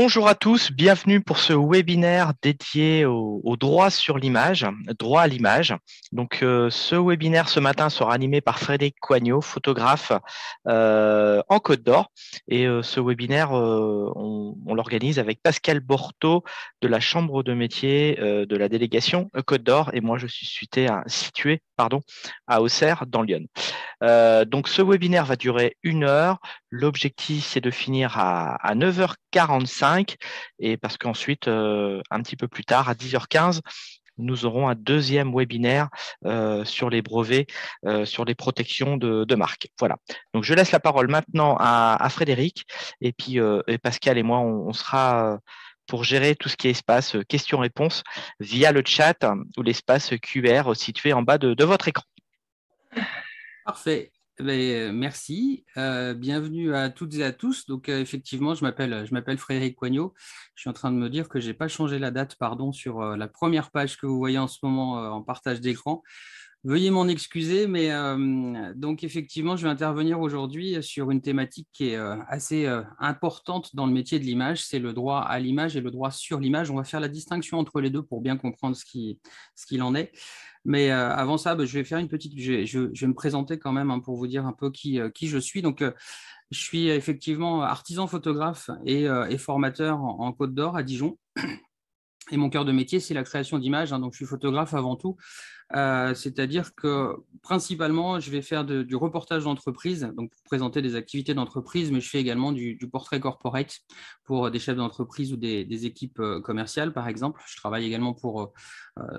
Bonjour à tous, bienvenue pour ce webinaire dédié au droit sur l'image, droit à l'image. Ce webinaire ce matin sera animé par Frédéric Coignot, photographe en Côte d'Or. Ce webinaire, on l'organise avec Pascal Borto de la Chambre de métier de la délégation Côte d'Or. Et moi, je suis situé à Auxerre, dans l'Yonne. Ce webinaire va durer 1 heure. L'objectif, c'est de finir à 9h45 et parce qu'ensuite, un petit peu plus tard, à 10h15, nous aurons un deuxième webinaire sur les brevets, sur les protections de marque. Voilà. Donc, je laisse la parole maintenant à Frédéric et puis Pascal et moi, on sera pour gérer tout ce qui est espace questions-réponses via le chat ou l'espace QR situé en bas de votre écran. Parfait. Merci. Bienvenue à toutes et à tous. Donc, effectivement, je m'appelle Frédéric Coignot. Je suis en train de me dire que je n'ai pas changé la date, pardon, sur la première page que vous voyez en ce moment en partage d'écran. Veuillez m'en excuser, mais donc effectivement, je vais intervenir aujourd'hui sur une thématique qui est assez importante dans le métier de l'image, c'est le droit à l'image et le droit sur l'image. On va faire la distinction entre les deux pour bien comprendre ce qu'il en est. Mais avant ça, je vais faire une petite. Je vais me présenter quand même pour vous dire un peu qui je suis. Donc, je suis effectivement artisan photographe et formateur en Côte d'Or à Dijon. Et mon cœur de métier, c'est la création d'images. Donc, je suis photographe avant tout. C'est-à-dire que principalement, je vais faire du reportage d'entreprise, donc pour présenter des activités d'entreprise, mais je fais également du portrait corporate pour des chefs d'entreprise ou des équipes commerciales, par exemple. Je travaille également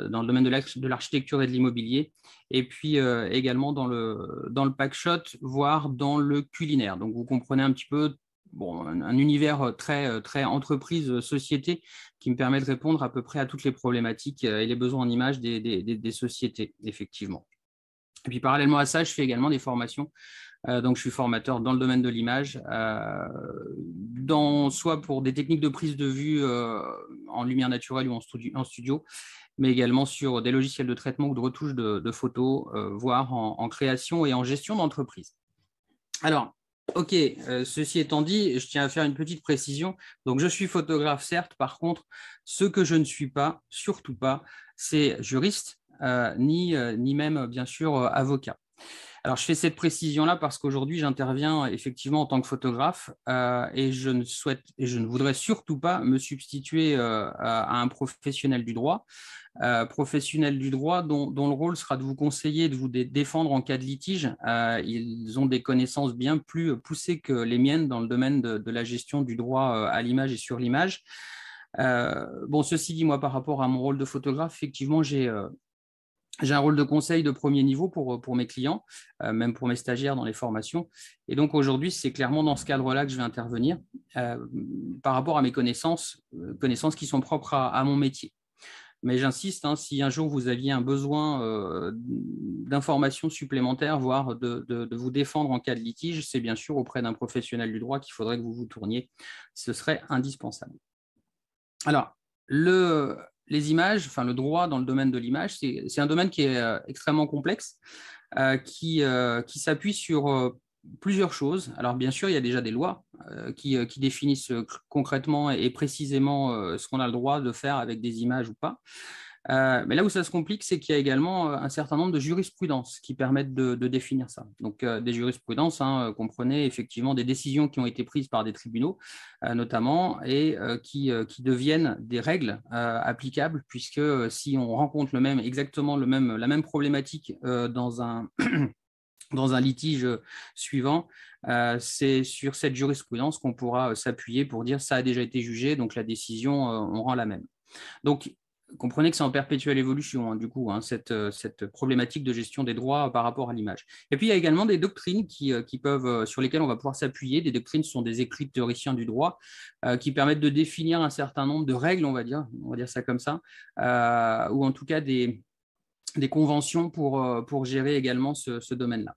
dans le domaine de l'architecture et de l'immobilier, et puis également dans le packshot, voire dans le culinaire. Donc, vous comprenez un petit peu. Bon, un univers très entreprise, société, qui me permet de répondre à peu près à toutes les problématiques et les besoins en image des sociétés, effectivement. Et puis, parallèlement à ça, je fais également des formations. Donc, je suis formateur dans le domaine de l'image, soit pour des techniques de prise de vue en lumière naturelle ou en studio, mais également sur des logiciels de traitement ou de retouche de photos, voire en création et en gestion d'entreprise. Alors, ok, ceci étant dit, je tiens à faire une petite précision. Donc, je suis photographe, certes. Par contre, ce que je ne suis pas, surtout pas, c'est juriste, ni même, bien sûr, avocat. Alors, je fais cette précision-là parce qu'aujourd'hui, j'interviens effectivement en tant que photographe et je ne voudrais surtout pas me substituer à un professionnel du droit. Professionnels du droit dont le rôle sera de vous conseiller, de vous défendre en cas de litige. Ils ont des connaissances bien plus poussées que les miennes dans le domaine de la gestion du droit à l'image et sur l'image. Ceci dit, moi, par rapport à mon rôle de photographe, effectivement, j'ai un rôle de conseil de premier niveau pour mes clients, même pour mes stagiaires dans les formations. Et donc aujourd'hui, c'est clairement dans ce cadre-là que je vais intervenir par rapport à mes connaissances qui sont propres à mon métier. Mais j'insiste, si un jour vous aviez un besoin d'informations supplémentaires, voire de vous défendre en cas de litige, c'est bien sûr auprès d'un professionnel du droit qu'il faudrait que vous vous tourniez. Ce serait indispensable. Alors, les images, enfin le droit dans le domaine de l'image, c'est un domaine qui est extrêmement complexe, qui s'appuie sur plusieurs choses. Alors, bien sûr, il y a déjà des lois qui définissent concrètement et précisément ce qu'on a le droit de faire avec des images ou pas. Mais là où ça se complique, c'est qu'il y a également un certain nombre de jurisprudences qui permettent de définir ça. Donc, des jurisprudences, comprenez effectivement des décisions qui ont été prises par des tribunaux, notamment, et qui deviennent des règles applicables, puisque si on rencontre exactement la même problématique dans un dans un litige suivant, c'est sur cette jurisprudence qu'on pourra s'appuyer pour dire ça a déjà été jugé, donc la décision, on rend la même. Donc, comprenez que c'est en perpétuelle évolution, du coup, cette problématique de gestion des droits par rapport à l'image. Et puis, il y a également des doctrines sur lesquelles on va pouvoir s'appuyer. Des doctrines sont des écrits de théoriciens du droit qui permettent de définir un certain nombre de règles, on va dire ça comme ça, ou en tout cas des conventions pour gérer également ce domaine-là.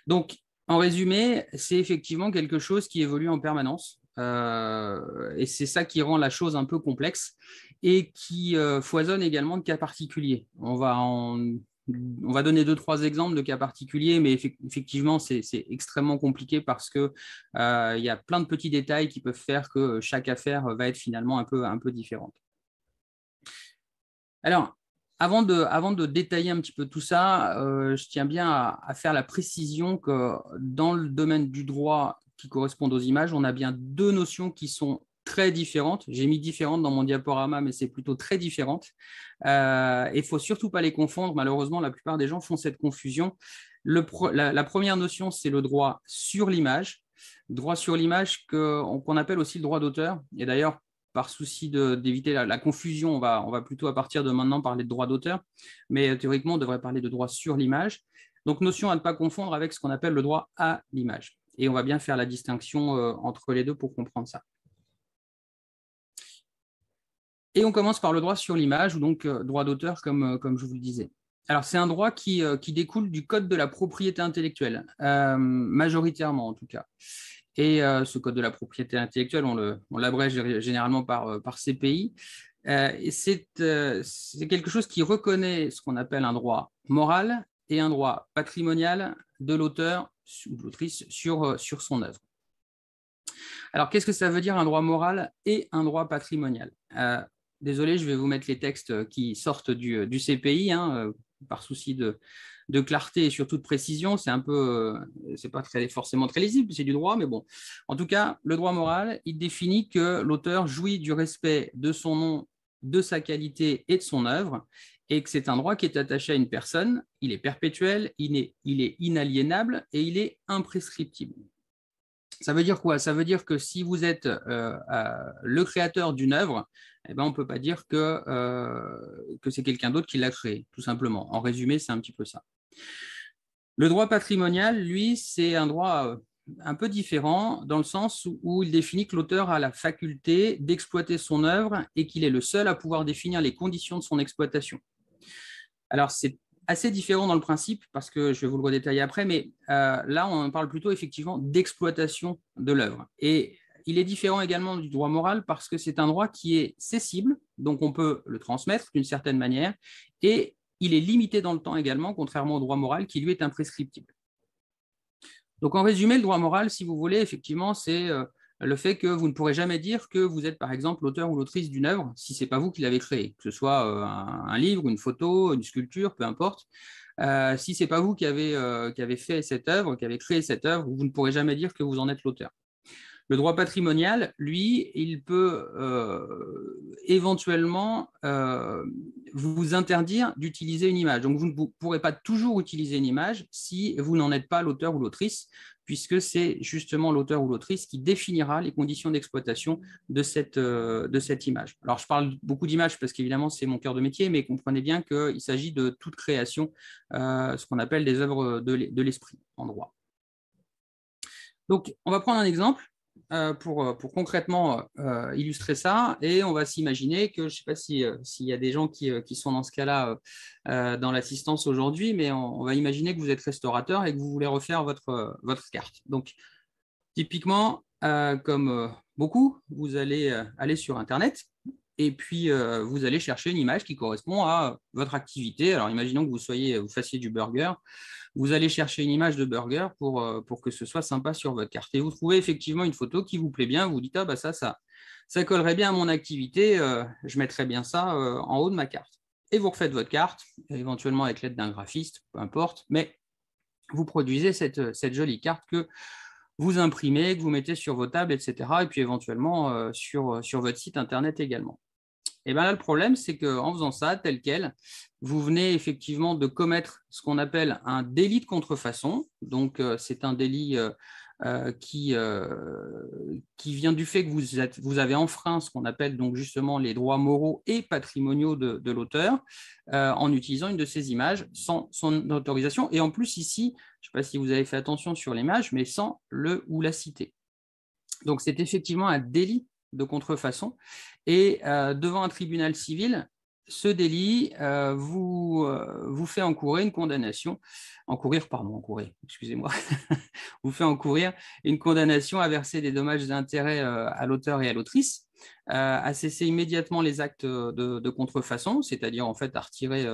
Donc, en résumé, c'est effectivement quelque chose qui évolue en permanence. Et c'est ça qui rend la chose un peu complexe et qui foisonne également de cas particuliers. On va en On va donner 2-3 exemples de cas particuliers, mais effectivement, c'est extrêmement compliqué parce qu'il y a plein de petits détails qui peuvent faire que chaque affaire va être finalement un peu différente. Alors, avant de détailler un petit peu tout ça, je tiens bien à faire la précision que dans le domaine du droit qui correspond aux images, on a bien 2 notions qui sont très différentes. J'ai mis différentes dans mon diaporama, mais c'est plutôt très différentes. Il ne faut surtout pas les confondre. Malheureusement, la plupart des gens font cette confusion. La première notion, c'est le droit sur l'image. Droit sur l'image qu'on appelle aussi le droit d'auteur. Et d'ailleurs, par souci d'éviter la confusion, on va plutôt à partir de maintenant parler de droit d'auteur. Mais théoriquement, on devrait parler de droit sur l'image. Donc, notion à ne pas confondre avec ce qu'on appelle le droit à l'image. Et on va bien faire la distinction entre les deux pour comprendre ça. Et on commence par le droit sur l'image, ou donc droit d'auteur, comme je vous le disais. Alors, c'est un droit qui découle du code de la propriété intellectuelle, majoritairement en tout cas. Et ce code de la propriété intellectuelle, on l'abrège généralement par CPI. C'est quelque chose qui reconnaît ce qu'on appelle un droit moral et un droit patrimonial de l'auteur ou de l'autrice sur son œuvre. Alors, qu'est-ce que ça veut dire un droit moral et un droit patrimonial? Désolé, je vais vous mettre les textes qui sortent du CPI, par souci de clarté et surtout de précision. C'est pas forcément très lisible, c'est du droit, mais bon. En tout cas, le droit moral, il définit que l'auteur jouit du respect de son nom, de sa qualité et de son œuvre, et que c'est un droit qui est attaché à une personne, il est perpétuel, il est inaliénable et il est imprescriptible. Ça veut dire quoi? Ça veut dire que si vous êtes le créateur d'une œuvre, eh ben, on ne peut pas dire que c'est quelqu'un d'autre qui l'a créé, tout simplement. En résumé, c'est un petit peu ça. Le droit patrimonial, lui, c'est un droit un peu différent dans le sens où il définit que l'auteur a la faculté d'exploiter son œuvre et qu'il est le seul à pouvoir définir les conditions de son exploitation. Alors, c'est assez différent dans le principe, parce que je vais vous le redétailler après, mais là, on parle plutôt effectivement d'exploitation de l'œuvre. Et il est différent également du droit moral parce que c'est un droit qui est cessible, donc on peut le transmettre d'une certaine manière, et il est limité dans le temps également, contrairement au droit moral qui lui est imprescriptible. Donc en résumé, le droit moral, si vous voulez, effectivement, c'est le fait que vous ne pourrez jamais dire que vous êtes par exemple l'auteur ou l'autrice d'une œuvre si ce n'est pas vous qui l'avez créée, que ce soit un livre, une photo, une sculpture, peu importe. Si ce n'est pas vous qui avez fait cette œuvre, qui avez créé cette œuvre, vous ne pourrez jamais dire que vous en êtes l'auteur. Le droit patrimonial, lui, il peut éventuellement vous interdire d'utiliser une image. Donc, vous ne pourrez pas toujours utiliser une image si vous n'en êtes pas l'auteur ou l'autrice, puisque c'est justement l'auteur ou l'autrice qui définira les conditions d'exploitation de cette image. Alors, je parle beaucoup d'images parce qu'évidemment, c'est mon cœur de métier, mais comprenez bien qu'il s'agit de toute création, ce qu'on appelle des œuvres de l'esprit en droit. Donc, on va prendre un exemple. Pour concrètement illustrer ça, et on va s'imaginer que, je ne sais pas s'il y a des gens qui sont dans ce cas-là dans l'assistance aujourd'hui, mais on va imaginer que vous êtes restaurateur et que vous voulez refaire votre carte. Donc, typiquement, comme beaucoup, vous allez aller sur Internet et puis vous allez chercher une image qui correspond à votre activité. Alors, imaginons que vous fassiez du burger. Vous allez chercher une image de burger pour que ce soit sympa sur votre carte. Et vous trouvez effectivement une photo qui vous plaît bien. Vous dites, ah bah ça collerait bien à mon activité, je mettrais bien ça en haut de ma carte. Et vous refaites votre carte, éventuellement avec l'aide d'un graphiste, peu importe, mais vous produisez cette jolie carte que vous imprimez, que vous mettez sur vos tables, etc. Et puis éventuellement sur votre site internet également. Et bien là, le problème, c'est qu'en faisant ça, tel quel, vous venez effectivement de commettre ce qu'on appelle un délit de contrefaçon. Donc, c'est un délit qui vient du fait que vous avez enfreint ce qu'on appelle donc justement les droits moraux et patrimoniaux de l'auteur en utilisant une de ces images sans son autorisation. Et en plus, ici, je ne sais pas si vous avez fait attention sur l'image, mais sans le ou la citer. Donc, c'est effectivement un délit de contrefaçon. Et devant un tribunal civil, ce délit vous fait encourir une condamnation, vous fait encourir une condamnation à verser des dommages et intérêts à l'auteur et à l'autrice, à cesser immédiatement les actes de contrefaçon, c'est-à-dire en fait à retirer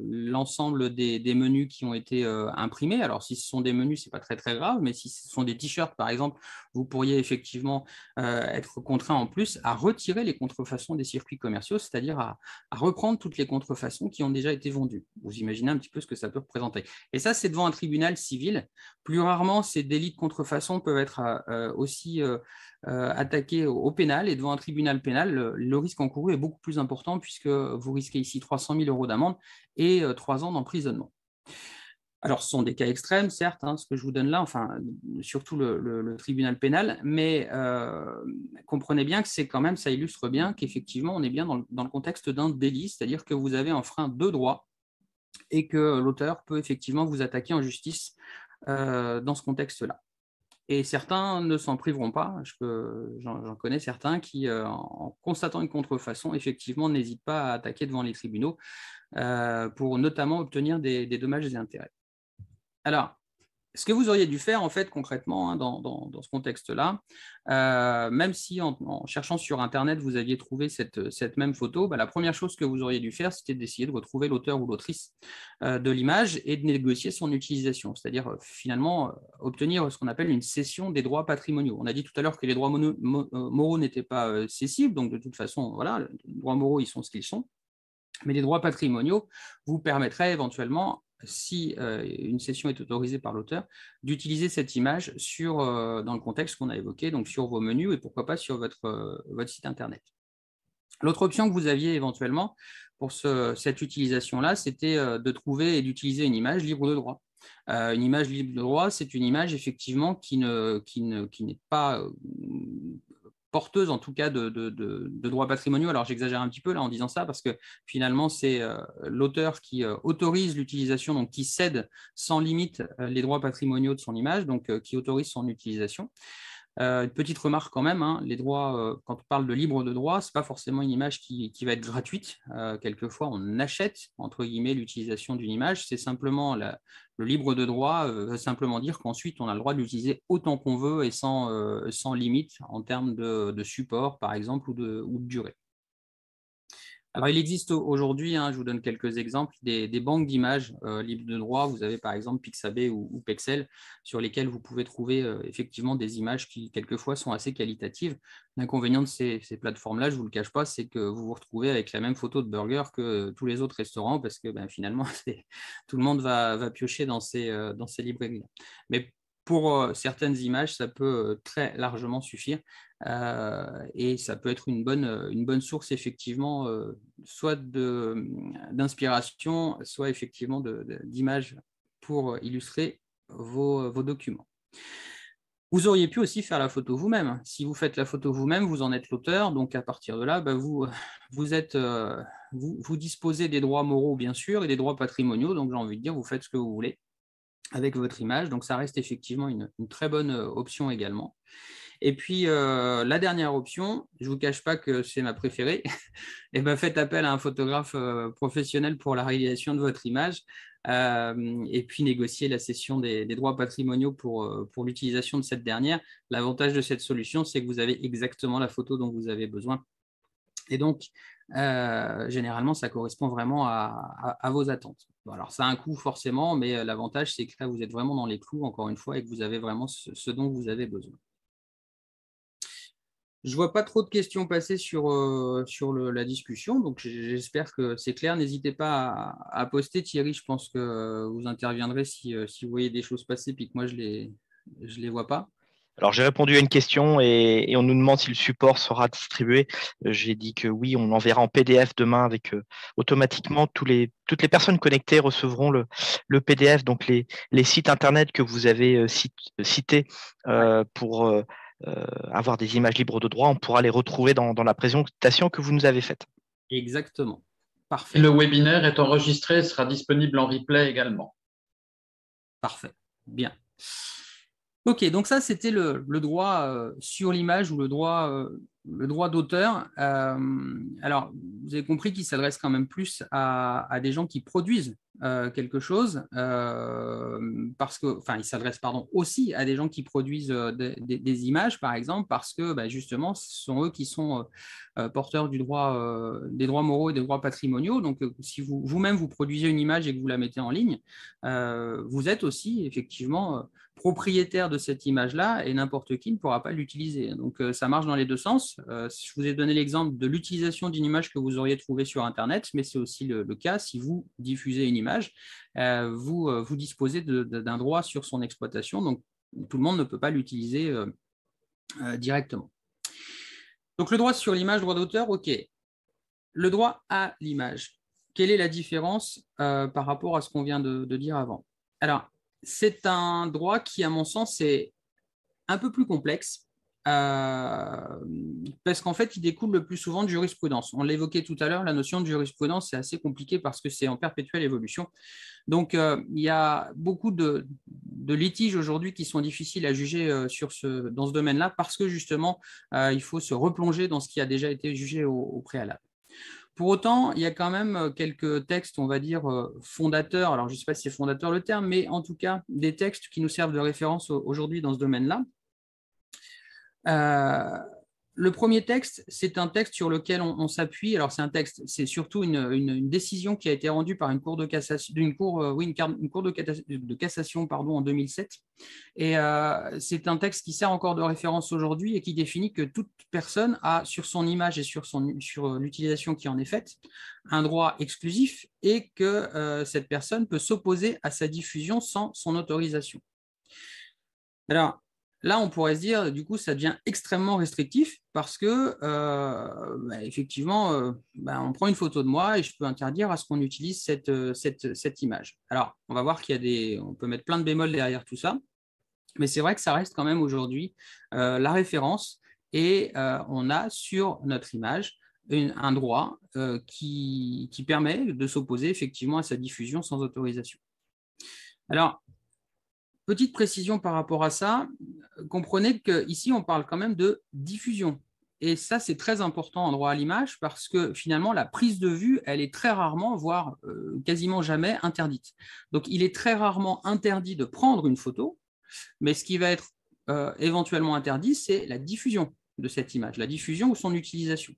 l'ensemble des menus qui ont été imprimés. Alors si ce sont des menus, c'est pas très très grave, mais si ce sont des t-shirts par exemple, vous pourriez effectivement être contraint en plus à retirer les contrefaçons des circuits commerciaux, c'est-à-dire à reprendre toutes les contrefaçons qui ont déjà été vendues. Vous imaginez un petit peu ce que ça peut représenter. Et ça, c'est devant un tribunal civil. Plus rarement, ces délits de contrefaçon peuvent être aussi attaqué au pénal, et devant un tribunal pénal, le risque encouru est beaucoup plus important puisque vous risquez ici 300 000 € d'amende et 3 ans d'emprisonnement. Alors, ce sont des cas extrêmes, certes, ce que je vous donne là, enfin, surtout le tribunal pénal, mais comprenez bien que c'est quand même, ça illustre bien qu'effectivement, on est bien dans le contexte d'un délit, c'est-à-dire que vous avez enfreint deux droits et que l'auteur peut effectivement vous attaquer en justice dans ce contexte-là. Et certains ne s'en priveront pas. J'en connais certains qui, en constatant une contrefaçon, effectivement, n'hésitent pas à attaquer devant les tribunaux pour notamment obtenir des dommages et intérêts. Alors, ce que vous auriez dû faire, en fait, concrètement, dans ce contexte-là, même si en cherchant sur Internet, vous aviez trouvé cette même photo, la première chose que vous auriez dû faire, c'était d'essayer de retrouver l'auteur ou l'autrice de l'image et de négocier son utilisation, c'est-à-dire finalement obtenir ce qu'on appelle une cession des droits patrimoniaux. On a dit tout à l'heure que les droits moraux n'étaient pas cessibles, donc de toute façon, voilà, les droits moraux, ils sont ce qu'ils sont. Mais les droits patrimoniaux vous permettraient éventuellement, si une cession est autorisée par l'auteur, d'utiliser cette image dans le contexte qu'on a évoqué, donc sur vos menus et pourquoi pas sur votre site Internet. L'autre option que vous aviez éventuellement pour cette utilisation-là, c'était de trouver et d'utiliser une image libre de droit. Une image libre de droit, c'est une image effectivement qui n'est pas porteuse en tout cas de droits patrimoniaux. Alors j'exagère un petit peu là en disant ça parce que finalement c'est l'auteur qui autorise l'utilisation, donc qui cède sans limite les droits patrimoniaux de son image, donc qui autorise son utilisation. Une petite remarque quand même, les droits, quand on parle de libre de droit, ce n'est pas forcément une image qui va être gratuite. Quelquefois, on achète, entre guillemets, l'utilisation d'une image. C'est simplement le libre de droit veut simplement dire qu'ensuite, on a le droit de l'utiliser autant qu'on veut et sans limite en termes de support, par exemple, ou de durée. Alors, il existe aujourd'hui, je vous donne quelques exemples, des banques d'images libres de droit. Vous avez par exemple Pixabay ou Pexel, sur lesquels vous pouvez trouver effectivement des images qui, quelquefois, sont assez qualitatives. L'inconvénient de ces plateformes-là, je ne vous le cache pas, c'est que vous vous retrouvez avec la même photo de burger que tous les autres restaurants, parce que finalement, tout le monde va piocher dans ces librairies-là. Mais pour certaines images, ça peut très largement suffire et ça peut être une bonne source effectivement, soit d'inspiration, soit effectivement d'images pour illustrer vos documents. Vous auriez pu aussi faire la photo vous-même. Si vous faites la photo vous-même, vous en êtes l'auteur, donc à partir de là, vous disposez des droits moraux bien sûr et des droits patrimoniaux, donc j'ai envie de dire, vous faites ce que vous voulez avec votre image, donc ça reste effectivement une très bonne option également. Et puis, la dernière option, je ne vous cache pas que c'est ma préférée, et faites appel à un photographe professionnel pour la réalisation de votre image, et puis négocier la cession des droits patrimoniaux pour l'utilisation de cette dernière. L'avantage de cette solution, c'est que vous avez exactement la photo dont vous avez besoin. Et donc, généralement, ça correspond vraiment à vos attentes. Bon, alors, ça a un coût forcément, mais l'avantage, c'est que là, vous êtes vraiment dans les clous, encore une fois, et que vous avez vraiment ce dont vous avez besoin. Je ne vois pas trop de questions passer sur la discussion, donc j'espère que c'est clair. N'hésitez pas à poster. Thierry, je pense que vous interviendrez si vous voyez des choses passer et que moi, je les vois pas. Alors, j'ai répondu à une question et on nous demande si le support sera distribué. J'ai dit que oui, on l'enverra en PDF demain avec automatiquement toutes les personnes connectées recevront le PDF. Donc, les sites Internet que vous avez cités pour avoir des images libres de droit, on pourra les retrouver dans la présentation que vous nous avez faite. Exactement. Parfait. Et le webinaire est enregistré, sera disponible en replay également. Parfait. Bien. Ok, donc ça, c'était le droit sur l'image ou le droit d'auteur. Alors, vous avez compris qu'il s'adresse quand même plus à des gens qui produisent quelque chose, parce que, enfin, il s'adresse aussi à des gens qui produisent des images, par exemple, parce que justement, ce sont eux qui sont porteurs des droits moraux et des droits patrimoniaux. Donc, si vous-même vous produisez une image et que vous la mettez en ligne, vous êtes aussi effectivement propriétaire de cette image-là et n'importe qui ne pourra pas l'utiliser. Donc, ça marche dans les deux sens. Je vous ai donné l'exemple de l'utilisation d'une image que vous auriez trouvée sur Internet, mais c'est aussi le cas si vous diffusez une image, vous disposez d'un droit sur son exploitation, donc tout le monde ne peut pas l'utiliser directement. Donc, le droit sur l'image, droit d'auteur, OK. Le droit à l'image, quelle est la différence par rapport à ce qu'on vient de dire avant? Alors, c'est un droit qui, à mon sens, est un peu plus complexe parce qu'en fait, il découle le plus souvent de jurisprudence. On l'évoquait tout à l'heure, la notion de jurisprudence, c'est assez compliqué parce que c'est en perpétuelle évolution. Donc, il y a beaucoup de litiges aujourd'hui qui sont difficiles à juger dans ce domaine-là parce que justement, il faut se replonger dans ce qui a déjà été jugé au préalable. Pour autant, il y a quand même quelques textes, on va dire, fondateurs. Alors, je ne sais pas si c'est fondateur le terme, mais en tout cas, des textes qui nous servent de référence aujourd'hui dans ce domaine-là. Le premier texte, c'est un texte sur lequel on s'appuie. Alors, c'est surtout une décision qui a été rendue par une cour de cassation, une cour de cassation, pardon, en 2007. Et c'est un texte qui sert encore de référence aujourd'hui et qui définit que toute personne a sur son image et sur l'utilisation qui en est faite un droit exclusif et que cette personne peut s'opposer à sa diffusion sans son autorisation. Alors, là, on pourrait se dire, du coup, ça devient extrêmement restrictif parce que, effectivement, on prend une photo de moi et je peux interdire à ce qu'on utilise cette image. Alors, on va voir on peut mettre plein de bémols derrière tout ça, mais c'est vrai que ça reste quand même aujourd'hui la référence et on a sur notre image un droit qui permet de s'opposer effectivement à sa diffusion sans autorisation. Alors, petite précision par rapport à ça, comprenez qu'ici, on parle quand même de diffusion. Et ça, c'est très important en droit à l'image parce que finalement, la prise de vue, elle est très rarement, voire quasiment jamais interdite. Donc, il est très rarement interdit de prendre une photo, mais ce qui va être éventuellement interdit, c'est la diffusion de cette image, la diffusion ou son utilisation.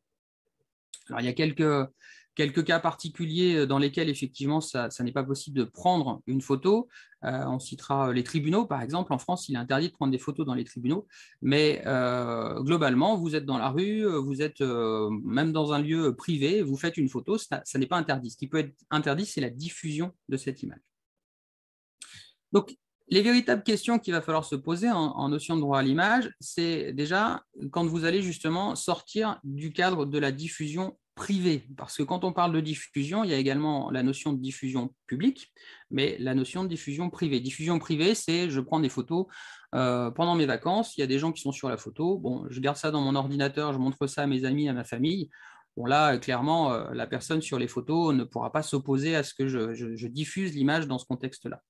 Alors, il y a quelques cas particuliers dans lesquels, effectivement, ça n'est pas possible de prendre une photo. On citera les tribunaux, par exemple. En France, il est interdit de prendre des photos dans les tribunaux. Mais globalement, vous êtes dans la rue, vous êtes même dans un lieu privé, vous faites une photo, ça n'est pas interdit. Ce qui peut être interdit, c'est la diffusion de cette image. Donc, les véritables questions qu'il va falloir se poser en notion de droit à l'image, c'est déjà quand vous allez justement sortir du cadre de la diffusion privée. Parce que quand on parle de diffusion, il y a également la notion de diffusion publique, mais la notion de diffusion privée. Diffusion privée, c'est je prends des photos pendant mes vacances, il y a des gens qui sont sur la photo, bon, je garde ça dans mon ordinateur, je montre ça à mes amis, à ma famille. Bon, là, clairement, la personne sur les photos ne pourra pas s'opposer à ce que je diffuse l'image dans ce contexte-là.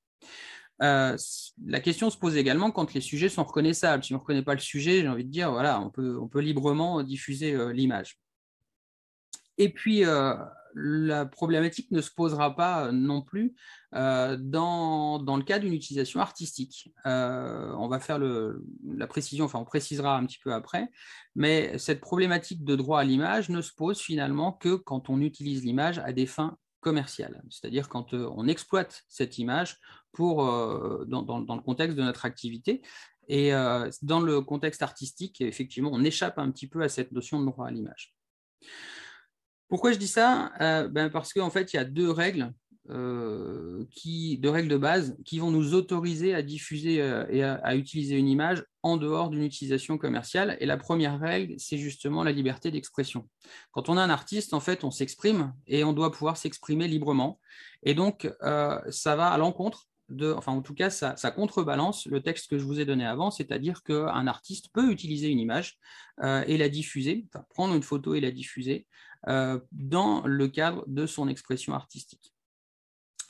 La question se pose également quand les sujets sont reconnaissables. Si on ne reconnaît pas le sujet, j'ai envie de dire, voilà, on peut librement diffuser l'image. Et puis, la problématique ne se posera pas non plus dans le cas d'une utilisation artistique. On va faire la précision, enfin on précisera un petit peu après, mais cette problématique de droit à l'image ne se pose finalement que quand on utilise l'image à des fins commerciales, c'est-à-dire quand on exploite cette image dans le contexte de notre activité. Et dans le contexte artistique, effectivement, on échappe un petit peu à cette notion de droit à l'image. Pourquoi je dis ça? Parce qu'en fait, il y a deux règles de base qui vont nous autoriser à diffuser et à utiliser une image en dehors d'une utilisation commerciale. Et la première règle, c'est justement la liberté d'expression. Quand on est un artiste, en fait, on s'exprime et on doit pouvoir s'exprimer librement. Et donc, ça va à l'encontre enfin en tout cas, ça contrebalance le texte que je vous ai donné avant, c'est-à-dire qu'un artiste peut utiliser une image et la diffuser, enfin, prendre une photo et la diffuser dans le cadre de son expression artistique.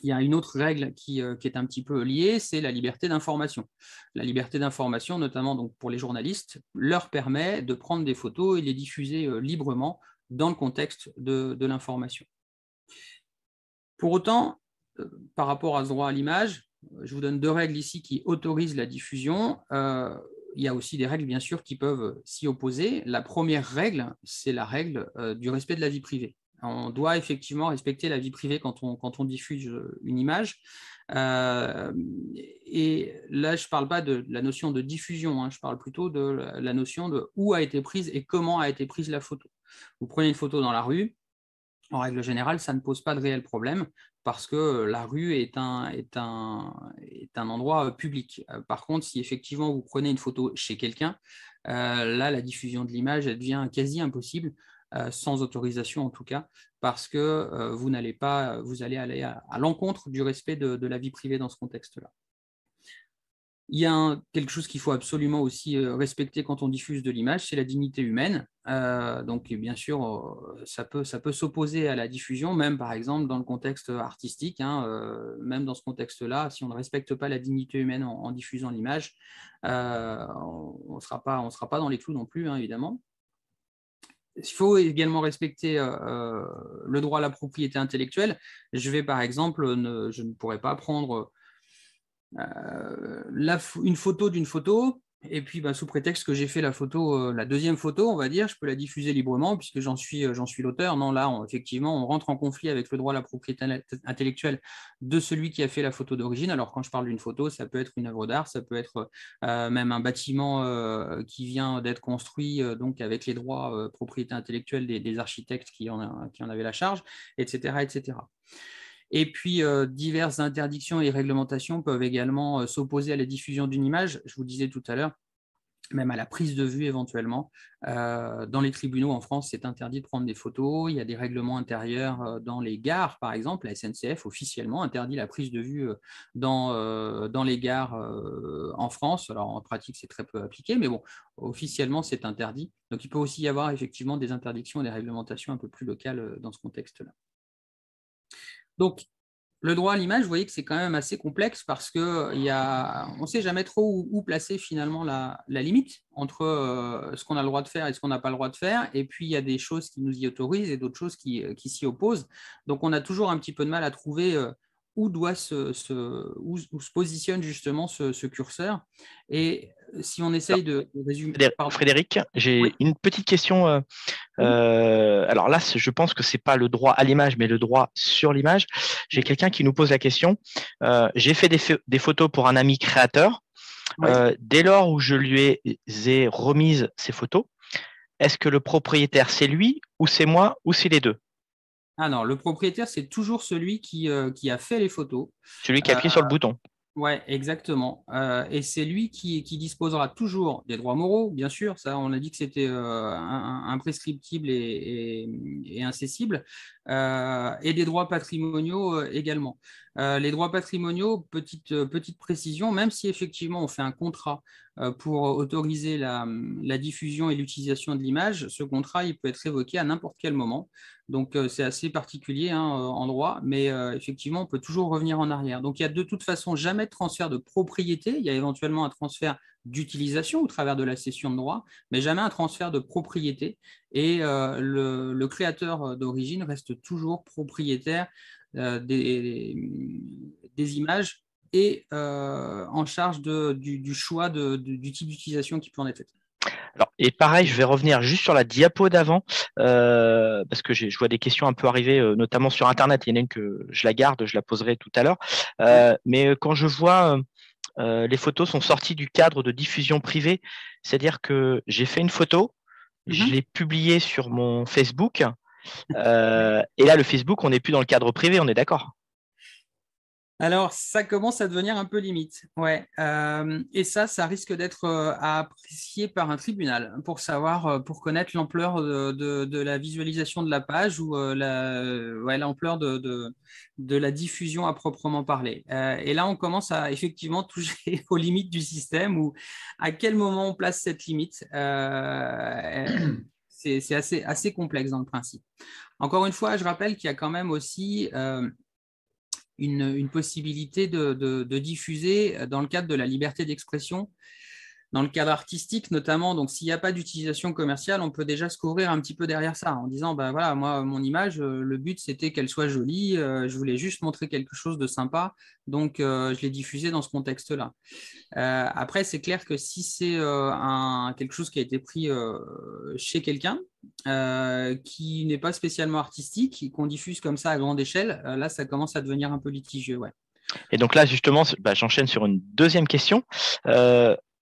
Il y a une autre règle qui est un petit peu liée, c'est la liberté d'information. La liberté d'information, notamment donc, pour les journalistes, leur permet de prendre des photos et les diffuser librement dans le contexte de l'information. Pour autant, par rapport à ce droit à l'image, je vous donne 2 règles ici qui autorisent la diffusion. Il y a aussi des règles, bien sûr, qui peuvent s'y opposer. La première règle, c'est la règle du respect de la vie privée. On doit effectivement respecter la vie privée quand on diffuse une image. Et là, je ne parle pas de la notion de diffusion, hein, je parle plutôt de la notion de où a été prise et comment a été prise la photo. Vous prenez une photo dans la rue, en règle générale, ça ne pose pas de réel problème parce que la rue est un endroit public. Par contre, si effectivement vous prenez une photo chez quelqu'un, là, la diffusion de l'image devient quasi impossible, sans autorisation en tout cas, parce que vous allez aller à l'encontre du respect de la vie privée dans ce contexte-là. Il y a quelque chose qu'il faut absolument aussi respecter quand on diffuse de l'image, c'est la dignité humaine. Donc, bien sûr, ça peut s'opposer à la diffusion, même par exemple dans le contexte artistique. Même dans ce contexte-là, si on ne respecte pas la dignité humaine en diffusant l'image, on ne sera pas dans les clous non plus, hein, évidemment. Il faut également respecter le droit à la propriété intellectuelle. Par exemple, je ne pourrais pas prendre une photo d'une photo, et puis sous prétexte que j'ai fait la photo, la deuxième photo, on va dire, je peux la diffuser librement puisque j'en suis l'auteur. Non, là, effectivement, on rentre en conflit avec le droit à la propriété intellectuelle de celui qui a fait la photo d'origine. Alors, quand je parle d'une photo, ça peut être une œuvre d'art, ça peut être même un bâtiment qui vient d'être construit, donc avec les droits propriété intellectuelle des architectes qui en avaient la charge, etc., etc. Et puis, diverses interdictions et réglementations peuvent également s'opposer à la diffusion d'une image. Je vous disais tout à l'heure, même à la prise de vue éventuellement. Dans les tribunaux en France, c'est interdit de prendre des photos. Il y a des règlements intérieurs dans les gares, par exemple. La SNCF, officiellement, interdit la prise de vue dans les gares en France. Alors, en pratique, c'est très peu appliqué, mais bon, officiellement, c'est interdit. Donc, il peut aussi y avoir effectivement des interdictions et des réglementations un peu plus locales dans ce contexte-là. Donc, le droit à l'image, vous voyez que c'est quand même assez complexe parce qu'on ne sait jamais trop où placer finalement la limite entre ce qu'on a le droit de faire et ce qu'on n'a pas le droit de faire. Et puis, il y a des choses qui nous y autorisent et d'autres choses qui s'y opposent. Donc, on a toujours un petit peu de mal à trouver où se positionne justement ce curseur. Et si on essaye de résumer… Frédéric, j'ai Oui. une petite question. Alors là, je pense que ce n'est pas le droit à l'image, mais le droit sur l'image. J'ai quelqu'un qui nous pose la question. J'ai fait des photos pour un ami créateur. Oui. Dès lors où je lui ai remises ces photos, est-ce que le propriétaire, c'est lui ou c'est moi ou c'est les deux? Ah non, le propriétaire, c'est toujours celui qui a fait les photos. Celui qui a appuyé sur le bouton. Oui, exactement. Et c'est lui qui disposera toujours des droits moraux, bien sûr. Ça, on a dit que c'était imprescriptible et incessible, et des droits patrimoniaux également. Les droits patrimoniaux, petite précision, même si effectivement on fait un contrat pour autoriser la diffusion et l'utilisation de l'image, ce contrat il peut être révoqué à n'importe quel moment. Donc, c'est assez particulier en droit, mais effectivement, on peut toujours revenir en arrière. Donc, il n'y a de toute façon jamais de transfert de propriété. Il y a éventuellement un transfert d'utilisation au travers de la cession de droit, mais jamais un transfert de propriété. Et le créateur d'origine reste toujours propriétaire des images et en charge du choix du type d'utilisation qui peut en être fait. Alors, et pareil, je vais revenir juste sur la diapo d'avant, parce que je vois des questions un peu arriver, notamment sur Internet. Il y en a une que je la garde, je la poserai tout à l'heure. Mais quand je vois les photos sont sorties du cadre de diffusion privée, c'est-à-dire que j'ai fait une photo, je l'ai publiée sur mon Facebook, et là, le Facebook, on n'est plus dans le cadre privé, on est d'accord? Alors, ça commence à devenir un peu limite. Ouais. Et ça risque d'être à apprécier par un tribunal pour savoir, pour connaître l'ampleur de la visualisation de la page ou l'ampleur de la diffusion à proprement parler. Et là, on commence à effectivement toucher aux limites du système ou à quel moment on place cette limite. C'est assez complexe dans le principe. Encore une fois, je rappelle qu'il y a quand même aussi… une possibilité de diffuser dans le cadre de la liberté d'expression. dans le cadre artistique notamment, donc s'il n'y a pas d'utilisation commerciale, on peut déjà se couvrir un petit peu derrière ça en disant, ben voilà, moi, mon image, le but, c'était qu'elle soit jolie, je voulais juste montrer quelque chose de sympa, donc je l'ai diffusée dans ce contexte-là. Après, c'est clair que si c'est quelque chose qui a été pris chez quelqu'un, qui n'est pas spécialement artistique, et qu'on diffuse comme ça à grande échelle, là, ça commence à devenir un peu litigieux, ouais. Et donc là, justement, j'enchaîne sur une deuxième question.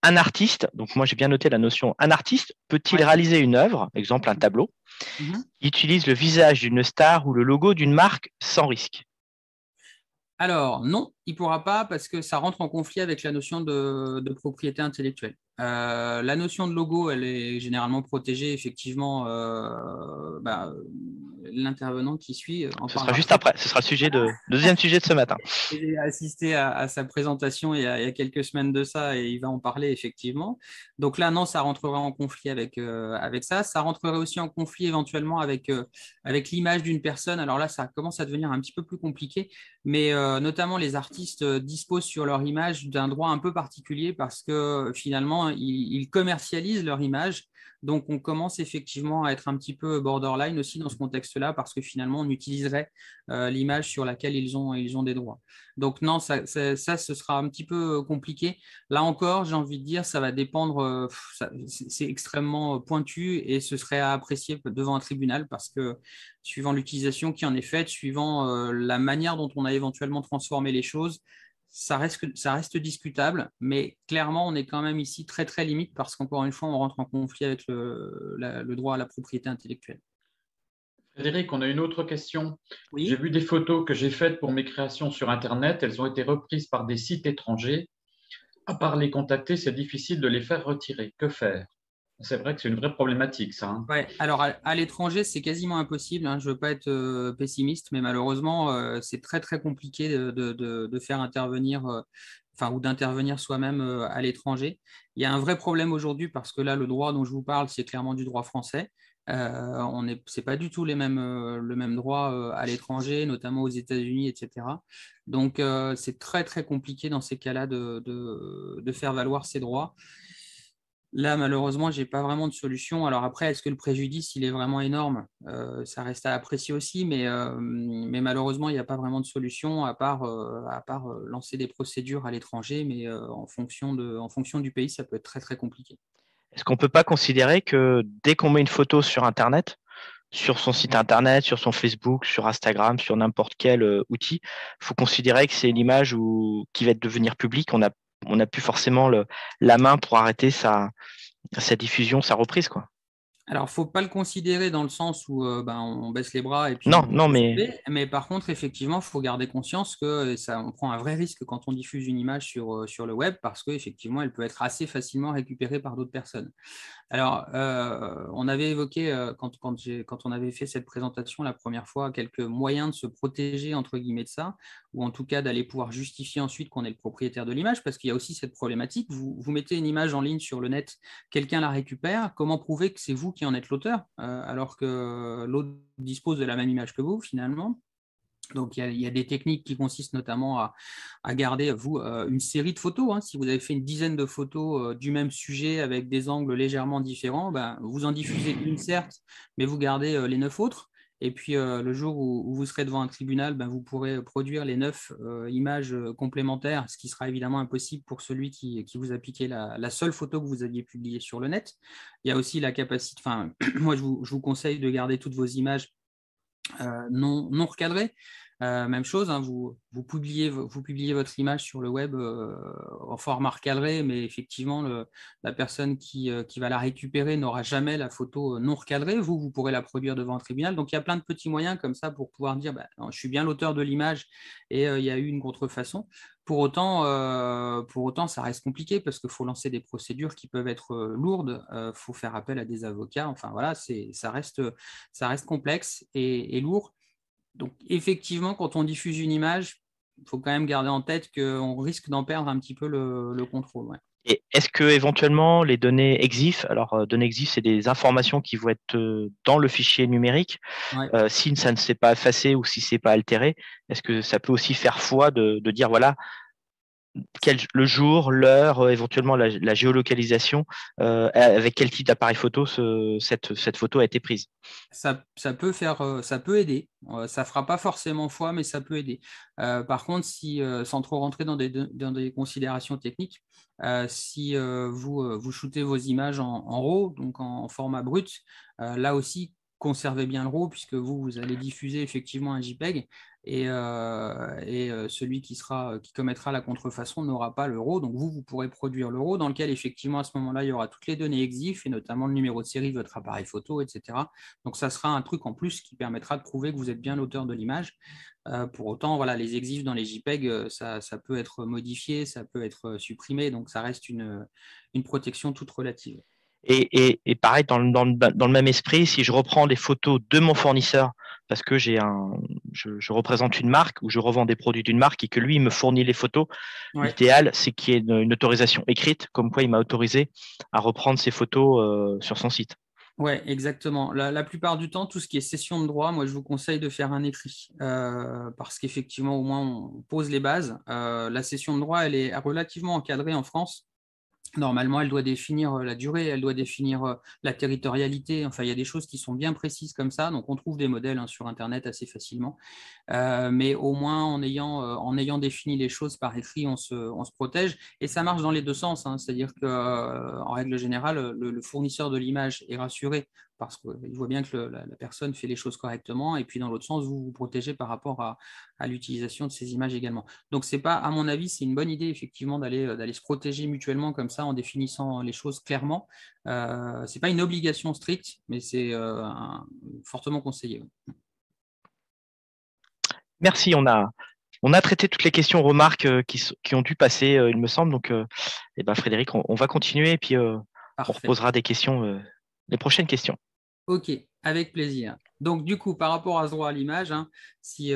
Un artiste, donc moi j'ai bien noté la notion, un artiste peut-il réaliser une œuvre, exemple un tableau, qui utilise le visage d'une star ou le logo d'une marque sans risque? Alors, non, il ne pourra pas parce que ça rentre en conflit avec la notion de propriété intellectuelle. La notion de logo, elle est généralement protégée, effectivement. L'intervenant qui suit en Ce parlera sera juste après, ce sera le deuxième sujet de ce matin. J'ai assisté à sa présentation il y a quelques semaines de ça et il va en parler effectivement. Donc là, non, ça rentrerait en conflit avec ça. Ça rentrerait aussi en conflit éventuellement avec l'image d'une personne. Alors là, ça commence à devenir un petit peu plus compliqué, mais notamment les artistes disposent sur leur image d'un droit un peu particulier parce que finalement, ils commercialisent leur image. Donc, on commence effectivement à être un petit peu borderline aussi dans ce contexte-là parce que finalement, on utiliserait l'image sur laquelle ils ont des droits. Donc, non, ça, ce sera un petit peu compliqué. Là encore, j'ai envie de dire, ça va dépendre, c'est extrêmement pointu et ce serait à apprécier devant un tribunal parce que suivant l'utilisation qui en est faite, suivant la manière dont on a éventuellement transformé les choses, ça reste discutable, mais clairement, on est quand même ici très, très limite parce qu'encore une fois, on rentre en conflit avec le droit à la propriété intellectuelle. Frédéric, on a une autre question. Oui. J'ai vu des photos que j'ai faites pour mes créations sur Internet. Elles ont été reprises par des sites étrangers. À part les contacter, c'est difficile de les faire retirer. Que faire? C'est vrai que c'est une vraie problématique, ça. Ouais, alors à l'étranger, c'est quasiment impossible. Je ne veux pas être pessimiste, mais malheureusement, c'est très très compliqué de faire intervenir, ou d'intervenir soi-même à l'étranger. Il y a un vrai problème aujourd'hui parce que là, le droit dont je vous parle, c'est clairement du droit français. C'est pas du tout le même droit à l'étranger, notamment aux États-Unis, etc. Donc, c'est très très compliqué dans ces cas-là de faire valoir ses droits. Là, malheureusement, je n'ai pas vraiment de solution. Alors après, est-ce que le préjudice, il est vraiment énorme? Ça reste à apprécier aussi, mais malheureusement, il n'y a pas vraiment de solution à part lancer des procédures à l'étranger, mais en fonction du pays, ça peut être très, très compliqué. Est-ce qu'on ne peut pas considérer que dès qu'on met une photo sur Internet, sur son site Internet, sur son Facebook, sur Instagram, sur n'importe quel outil, il faut considérer que c'est une image qui va devenir publique? On n'a plus forcément la main pour arrêter sa diffusion, sa reprise, quoi. Alors, il ne faut pas le considérer dans le sens où on baisse les bras et puis Non, mais par contre, effectivement, il faut garder conscience que on prend un vrai risque quand on diffuse une image sur le web parce qu'effectivement, elle peut être assez facilement récupérée par d'autres personnes. Alors, on avait évoqué, quand on avait fait cette présentation la première fois, quelques moyens de se protéger, entre guillemets, de ça, ou en tout cas d'aller pouvoir justifier ensuite qu'on est le propriétaire de l'image, parce qu'il y a aussi cette problématique. Vous mettez une image en ligne sur le net, quelqu'un la récupère, comment prouver que c'est vous qui en êtes l'auteur, alors que l'autre dispose de la même image que vous, finalement? Donc, il y a des techniques qui consistent notamment à garder, une série de photos. Si vous avez fait une dizaine de photos du même sujet avec des angles légèrement différents, vous en diffusez une, certes, mais vous gardez les 9 autres. Et puis, le jour où vous serez devant un tribunal, vous pourrez produire les 9 images complémentaires, ce qui sera évidemment impossible pour celui qui vous a piqué la seule photo que vous aviez publiée sur le net. Il y a aussi la capacité, moi, je vous conseille de garder toutes vos images non recadrées. Même chose, vous publiez votre image sur le web en format recadré, mais effectivement, la personne qui va la récupérer n'aura jamais la photo non recadrée. Vous pourrez la produire devant un tribunal. Donc, il y a plein de petits moyens comme ça pour pouvoir dire je suis bien l'auteur de l'image et il y a eu une contrefaçon. Pour autant, ça reste compliqué parce qu'il faut lancer des procédures qui peuvent être lourdes. Il faut faire appel à des avocats. Enfin, voilà, ça reste complexe et lourd. Donc, effectivement, quand on diffuse une image, il faut quand même garder en tête qu'on risque d'en perdre un petit peu le contrôle. Ouais. Et est-ce que éventuellement les données EXIF, alors données EXIF, c'est des informations qui vont être dans le fichier numérique, Ouais. si ça ne s'est pas effacé ou si c'est pas altéré, est-ce que ça peut aussi faire foi de dire voilà, le jour, l'heure, éventuellement la géolocalisation, avec quel type d'appareil photo cette photo a été prise. Ça peut aider. Ça ne fera pas forcément foi, mais ça peut aider. Par contre, sans trop rentrer dans des considérations techniques, si vous shootez vos images en RAW, donc en format brut, là aussi, conservez bien le RAW, puisque vous allez diffuser effectivement un JPEG, et celui qui commettra la contrefaçon n'aura pas le RAW. Donc vous pourrez produire le RAW, dans lequel effectivement à ce moment-là, il y aura toutes les données EXIF, et notamment le numéro de série de votre appareil photo, etc. Donc ça sera un truc en plus qui permettra de prouver que vous êtes bien l'auteur de l'image. Pour autant, voilà, les EXIF dans les JPEG, ça peut être modifié, ça peut être supprimé, donc ça reste une protection toute relative. Et pareil, dans le même esprit, si je reprends les photos de mon fournisseur, parce que je représente une marque ou je revends des produits d'une marque et que lui, il me fournit les photos, Ouais. l'idéal, c'est qu'il y ait une autorisation écrite, comme quoi il m'a autorisé à reprendre ces photos sur son site. Oui, exactement. La plupart du temps, tout ce qui est cession de droit, moi, je vous conseille de faire un écrit parce qu'effectivement, au moins, on pose les bases. La cession de droit, elle est relativement encadrée en France. Normalement, elle doit définir la durée, elle doit définir la territorialité. Enfin, il y a des choses qui sont bien précises comme ça. Donc, on trouve des modèles sur Internet assez facilement. Mais au moins, en ayant défini les choses par écrit, on se protège. Et ça marche dans les deux sens. C'est-à-dire qu'en règle générale, le fournisseur de l'image est rassuré parce qu'il voit bien que la personne fait les choses correctement. Et puis, dans l'autre sens, vous vous protégez par rapport à l'utilisation de ces images également. Donc, c'est pas, à mon avis, c'est une bonne idée, effectivement, d'aller se protéger mutuellement comme ça en définissant les choses clairement. Ce n'est pas une obligation stricte, mais c'est fortement conseillé. Merci, on a traité toutes les questions, remarques qui ont dû passer, il me semble. Donc, Frédéric, on va continuer et puis on reposera des questions, les prochaines questions. Ok, avec plaisir. Donc, du coup, par rapport à ce droit à l'image, si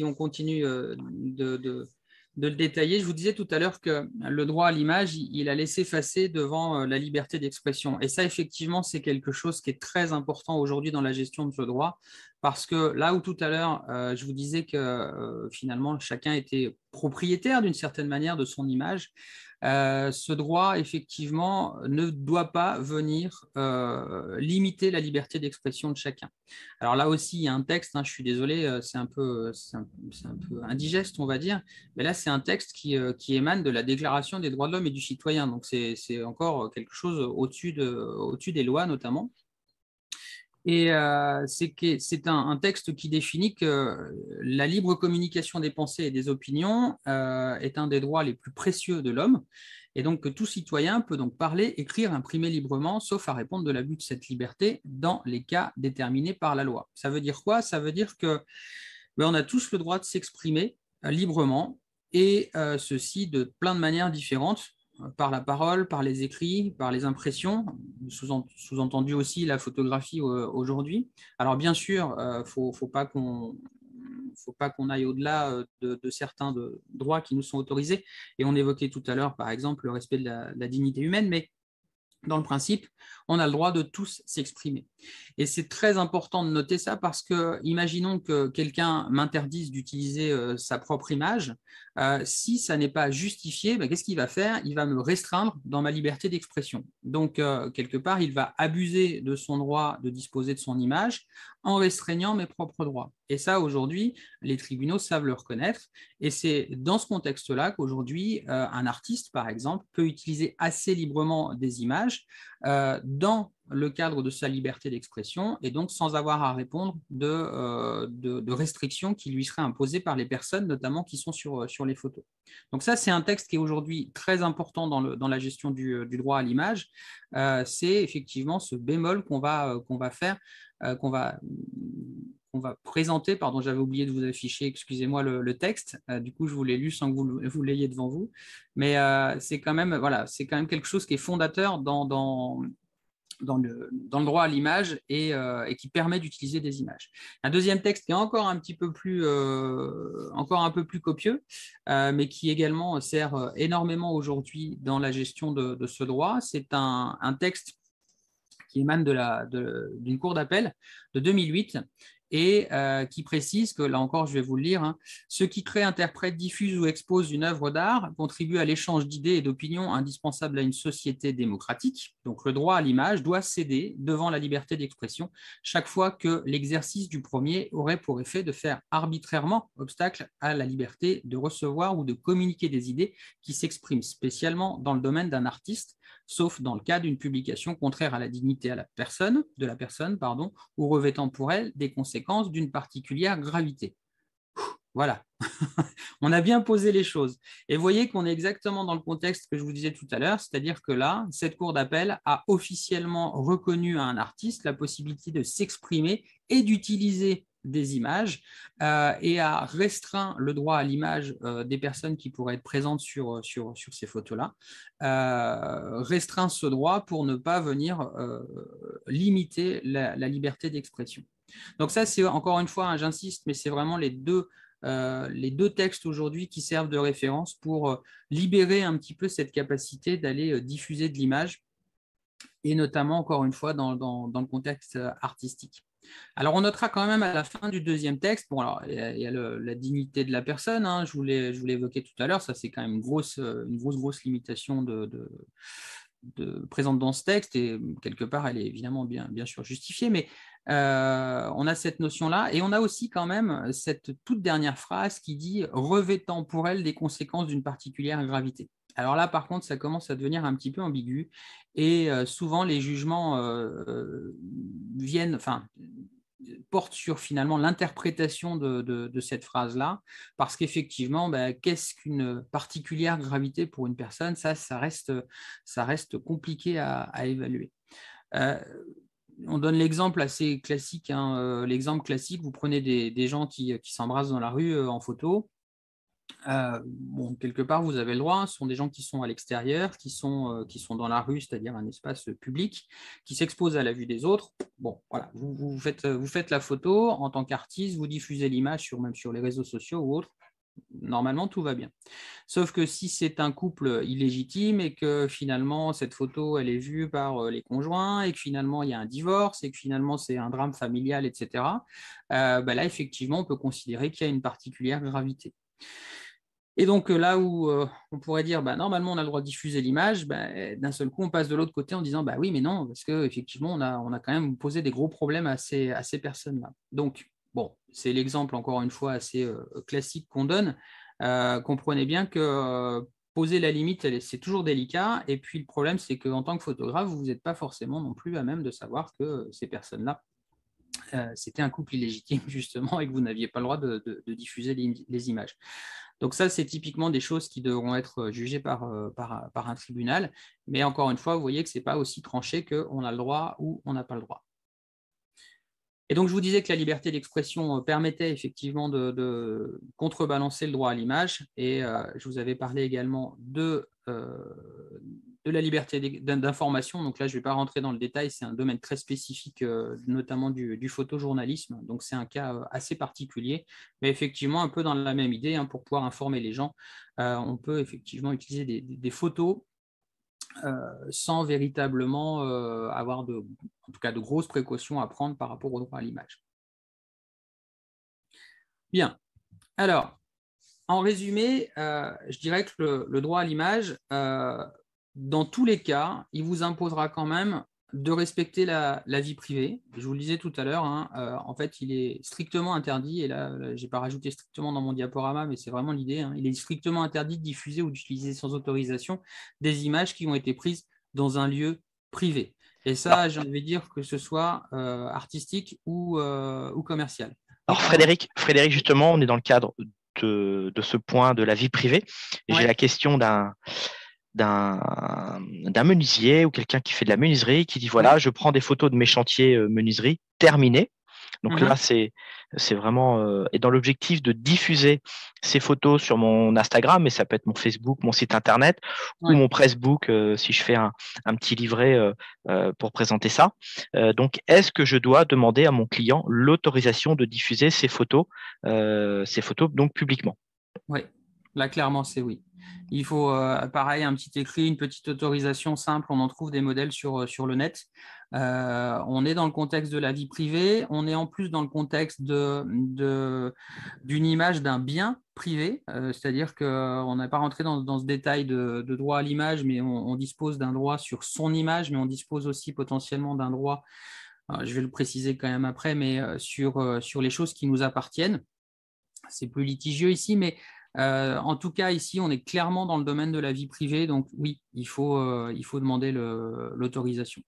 on continue de le détailler, je vous disais tout à l'heure que le droit à l'image, il a laissé passer devant la liberté d'expression. Et ça, effectivement, c'est quelque chose qui est très important aujourd'hui dans la gestion de ce droit, parce que là où tout à l'heure, je vous disais que finalement, chacun était propriétaire d'une certaine manière de son image, ce droit, effectivement, ne doit pas venir limiter la liberté d'expression de chacun. Alors là aussi, il y a un texte, je suis désolé, c'est un peu indigeste, on va dire, mais là, c'est un texte qui émane de la Déclaration des droits de l'homme et du citoyen. Donc, c'est encore quelque chose au-dessus des lois, notamment. Et c'est un texte qui définit que la libre communication des pensées et des opinions est un des droits les plus précieux de l'homme, et donc que tout citoyen peut donc parler, écrire, imprimer librement, sauf à répondre de l'abus de cette liberté dans les cas déterminés par la loi. Ça veut dire quoi? Ça veut dire que on a tous le droit de s'exprimer librement, et ceci de plein de manières différentes, par la parole, par les écrits, par les impressions, sous-entendu aussi la photographie aujourd'hui. Alors bien sûr, faut pas qu'on aille au-delà de certains droits qui nous sont autorisés, et on évoquait tout à l'heure par exemple le respect de la dignité humaine, mais dans le principe, on a le droit de tous s'exprimer. Et c'est très important de noter ça parce que, imaginons que quelqu'un m'interdise d'utiliser sa propre image. Si ça n'est pas justifié, qu'est-ce qu'il va faire? Il va me restreindre dans ma liberté d'expression. Donc, quelque part, il va abuser de son droit de disposer de son image en restreignant mes propres droits. Et ça, aujourd'hui, les tribunaux savent le reconnaître. Et c'est dans ce contexte-là qu'aujourd'hui, un artiste, par exemple, peut utiliser assez librement des images dans le cadre de sa liberté d'expression, et donc sans avoir à répondre de restrictions qui lui seraient imposées par les personnes, notamment qui sont sur les photos. Donc ça, c'est un texte qui est aujourd'hui très important dans la gestion du droit à l'image. C'est effectivement ce bémol qu'on va faire, qu'on va présenter. Pardon, j'avais oublié de vous afficher, excusez-moi, le texte. Du coup, je vous l'ai lu sans que vous l'ayez devant vous. Mais c'est quand même quelque chose qui est fondateur dans le droit à l'image, et qui permet d'utiliser des images. Un deuxième texte qui est encore un peu plus copieux, mais qui également sert énormément aujourd'hui dans la gestion de ce droit, c'est un texte qui émane d'une cour d'appel de 2008, et qui précise que, là encore, je vais vous le lire, hein, ceux qui créent, interprètent, diffusent ou exposent une œuvre d'art contribuent à l'échange d'idées et d'opinions indispensables à une société démocratique. Donc, le droit à l'image doit céder devant la liberté d'expression chaque fois que l'exercice du premier aurait pour effet de faire arbitrairement obstacle à la liberté de recevoir ou de communiquer des idées qui s'expriment spécialement dans le domaine d'un artiste, sauf dans le cas d'une publication contraire à la dignité de la personne, ou revêtant pour elle des conséquences d'une particulière gravité. Voilà, on a bien posé les choses. Et vous voyez qu'on est exactement dans le contexte que je vous disais tout à l'heure, c'est-à-dire que là, cette cour d'appel a officiellement reconnu à un artiste la possibilité de s'exprimer et d'utiliser des images et a restreint le droit à l'image des personnes qui pourraient être présentes sur ces photos-là, restreint ce droit pour ne pas venir limiter la liberté d'expression. Donc ça, c'est encore une fois, hein, j'insiste, mais c'est vraiment les deux textes aujourd'hui qui servent de référence pour libérer un petit peu cette capacité d'aller diffuser de l'image, et notamment, encore une fois, dans le contexte artistique. Alors, on notera quand même à la fin du deuxième texte, bon, alors, il y a la dignité de la personne, hein, je vous l'ai évoqué tout à l'heure, ça c'est quand même une grosse limitation présente dans ce texte, et quelque part, elle est évidemment bien sûr justifiée, mais on a cette notion-là, et on a aussi quand même cette toute dernière phrase qui dit « revêtant pour elle des conséquences d'une particulière gravité ». Alors là, par contre, ça commence à devenir un petit peu ambigu, et souvent les jugements portent sur finalement l'interprétation de cette phrase-là, parce qu'effectivement, qu'est-ce qu'une particulière gravité pour une personne? Ça reste compliqué à évaluer. On donne l'exemple assez classique, hein, l'exemple classique, vous prenez des gens qui s'embrassent dans la rue en photo. Quelque part, vous avez le droit, ce sont des gens qui sont à l'extérieur, qui sont dans la rue, c'est-à-dire un espace public, qui s'exposent à la vue des autres. Bon, voilà, vous faites la photo en tant qu'artiste, vous diffusez l'image même sur les réseaux sociaux ou autres. Normalement, tout va bien. Sauf que si c'est un couple illégitime et que finalement, cette photo, elle est vue par les conjoints et que finalement, il y a un divorce et que finalement, c'est un drame familial, etc., là, effectivement, on peut considérer qu'il y a une particulière gravité. Et donc, là où on pourrait dire, normalement, on a le droit de diffuser l'image, d'un seul coup, on passe de l'autre côté en disant, oui, mais non, parce qu'effectivement, on a quand même posé des gros problèmes à ces personnes-là. Donc, bon, c'est l'exemple, encore une fois, assez classique qu'on donne. Comprenez bien que poser la limite, c'est toujours délicat. Et puis, le problème, c'est qu'en tant que photographe, vous n'êtes pas forcément non plus à même de savoir que ces personnes-là, c'était un couple illégitime, justement, et que vous n'aviez pas le droit de diffuser les images. Donc ça, c'est typiquement des choses qui devront être jugées par un tribunal. Mais encore une fois, vous voyez que ce n'est pas aussi tranché qu'on a le droit ou on n'a pas le droit. Et donc, je vous disais que la liberté d'expression permettait effectivement de contrebalancer le droit à l'image. Et je vous avais parlé également de la liberté d'information. Donc là, je ne vais pas rentrer dans le détail, c'est un domaine très spécifique, notamment du photojournalisme. Donc c'est un cas assez particulier, mais effectivement un peu dans la même idée, hein, pour pouvoir informer les gens. On peut effectivement utiliser des photos sans véritablement avoir en tout cas de grosses précautions à prendre par rapport au droit à l'image. Bien, alors, en résumé, je dirais que le droit à l'image, dans tous les cas, il vous imposera quand même de respecter la vie privée. Je vous le disais tout à l'heure, hein, en fait, il est strictement interdit, et là je n'ai pas rajouté strictement dans mon diaporama, mais c'est vraiment l'idée, hein, il est strictement interdit de diffuser ou d'utiliser sans autorisation des images qui ont été prises dans un lieu privé. Et ça, j'ai envie de dire que ce soit artistique ou commercial. Alors Frédéric, justement, on est dans le cadre de ce point de la vie privée. Et j'ai la question d'un menuisier ou quelqu'un qui fait de la menuiserie qui dit voilà, je prends des photos de mes chantiers menuiserie terminés. Donc là, c'est vraiment et dans l'objectif de diffuser ces photos sur mon Instagram, mais ça peut être mon Facebook, mon site internet ou mon Pressbook si je fais un petit livret pour présenter ça. Donc, est-ce que je dois demander à mon client l'autorisation de diffuser ces photos donc publiquement? Oui. Là, clairement, c'est oui. Il faut, pareil, un petit écrit, une petite autorisation simple. On en trouve des modèles sur le net. On est dans le contexte de la vie privée. On est en plus dans le contexte d'une image d'un bien privé. C'est-à-dire qu'on n'est pas rentré dans ce détail de droit à l'image, mais on dispose d'un droit sur son image, mais on dispose aussi potentiellement d'un droit, je vais le préciser quand même après, mais sur les choses qui nous appartiennent. C'est plus litigieux ici, mais en tout cas, ici, on est clairement dans le domaine de la vie privée. Donc oui, il faut demander l'autorisation.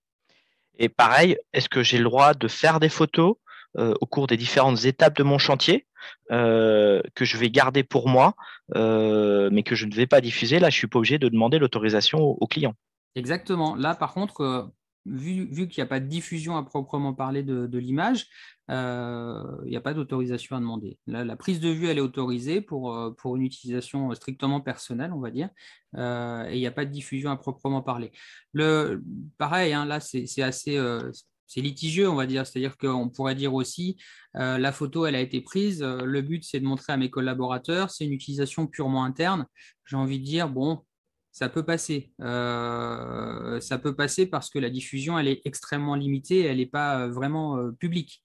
Et pareil, est-ce que j'ai le droit de faire des photos au cours des différentes étapes de mon chantier que je vais garder pour moi, mais que je ne vais pas diffuser? Là, je ne suis pas obligé de demander l'autorisation au client. Exactement. Là, par contre, vu qu'il n'y a pas de diffusion à proprement parler de l'image, il n'y a pas d'autorisation à demander. La prise de vue, elle est autorisée pour une utilisation strictement personnelle, on va dire, et il n'y a pas de diffusion à proprement parler. Pareil, hein, là, c'est assez c'est litigieux, on va dire. C'est-à-dire qu'on pourrait dire aussi, la photo, elle a été prise, le but, c'est de montrer à mes collaborateurs, c'est une utilisation purement interne. J'ai envie de dire, bon, ça peut passer. Ça peut passer parce que la diffusion, elle est extrêmement limitée, elle n'est pas vraiment publique.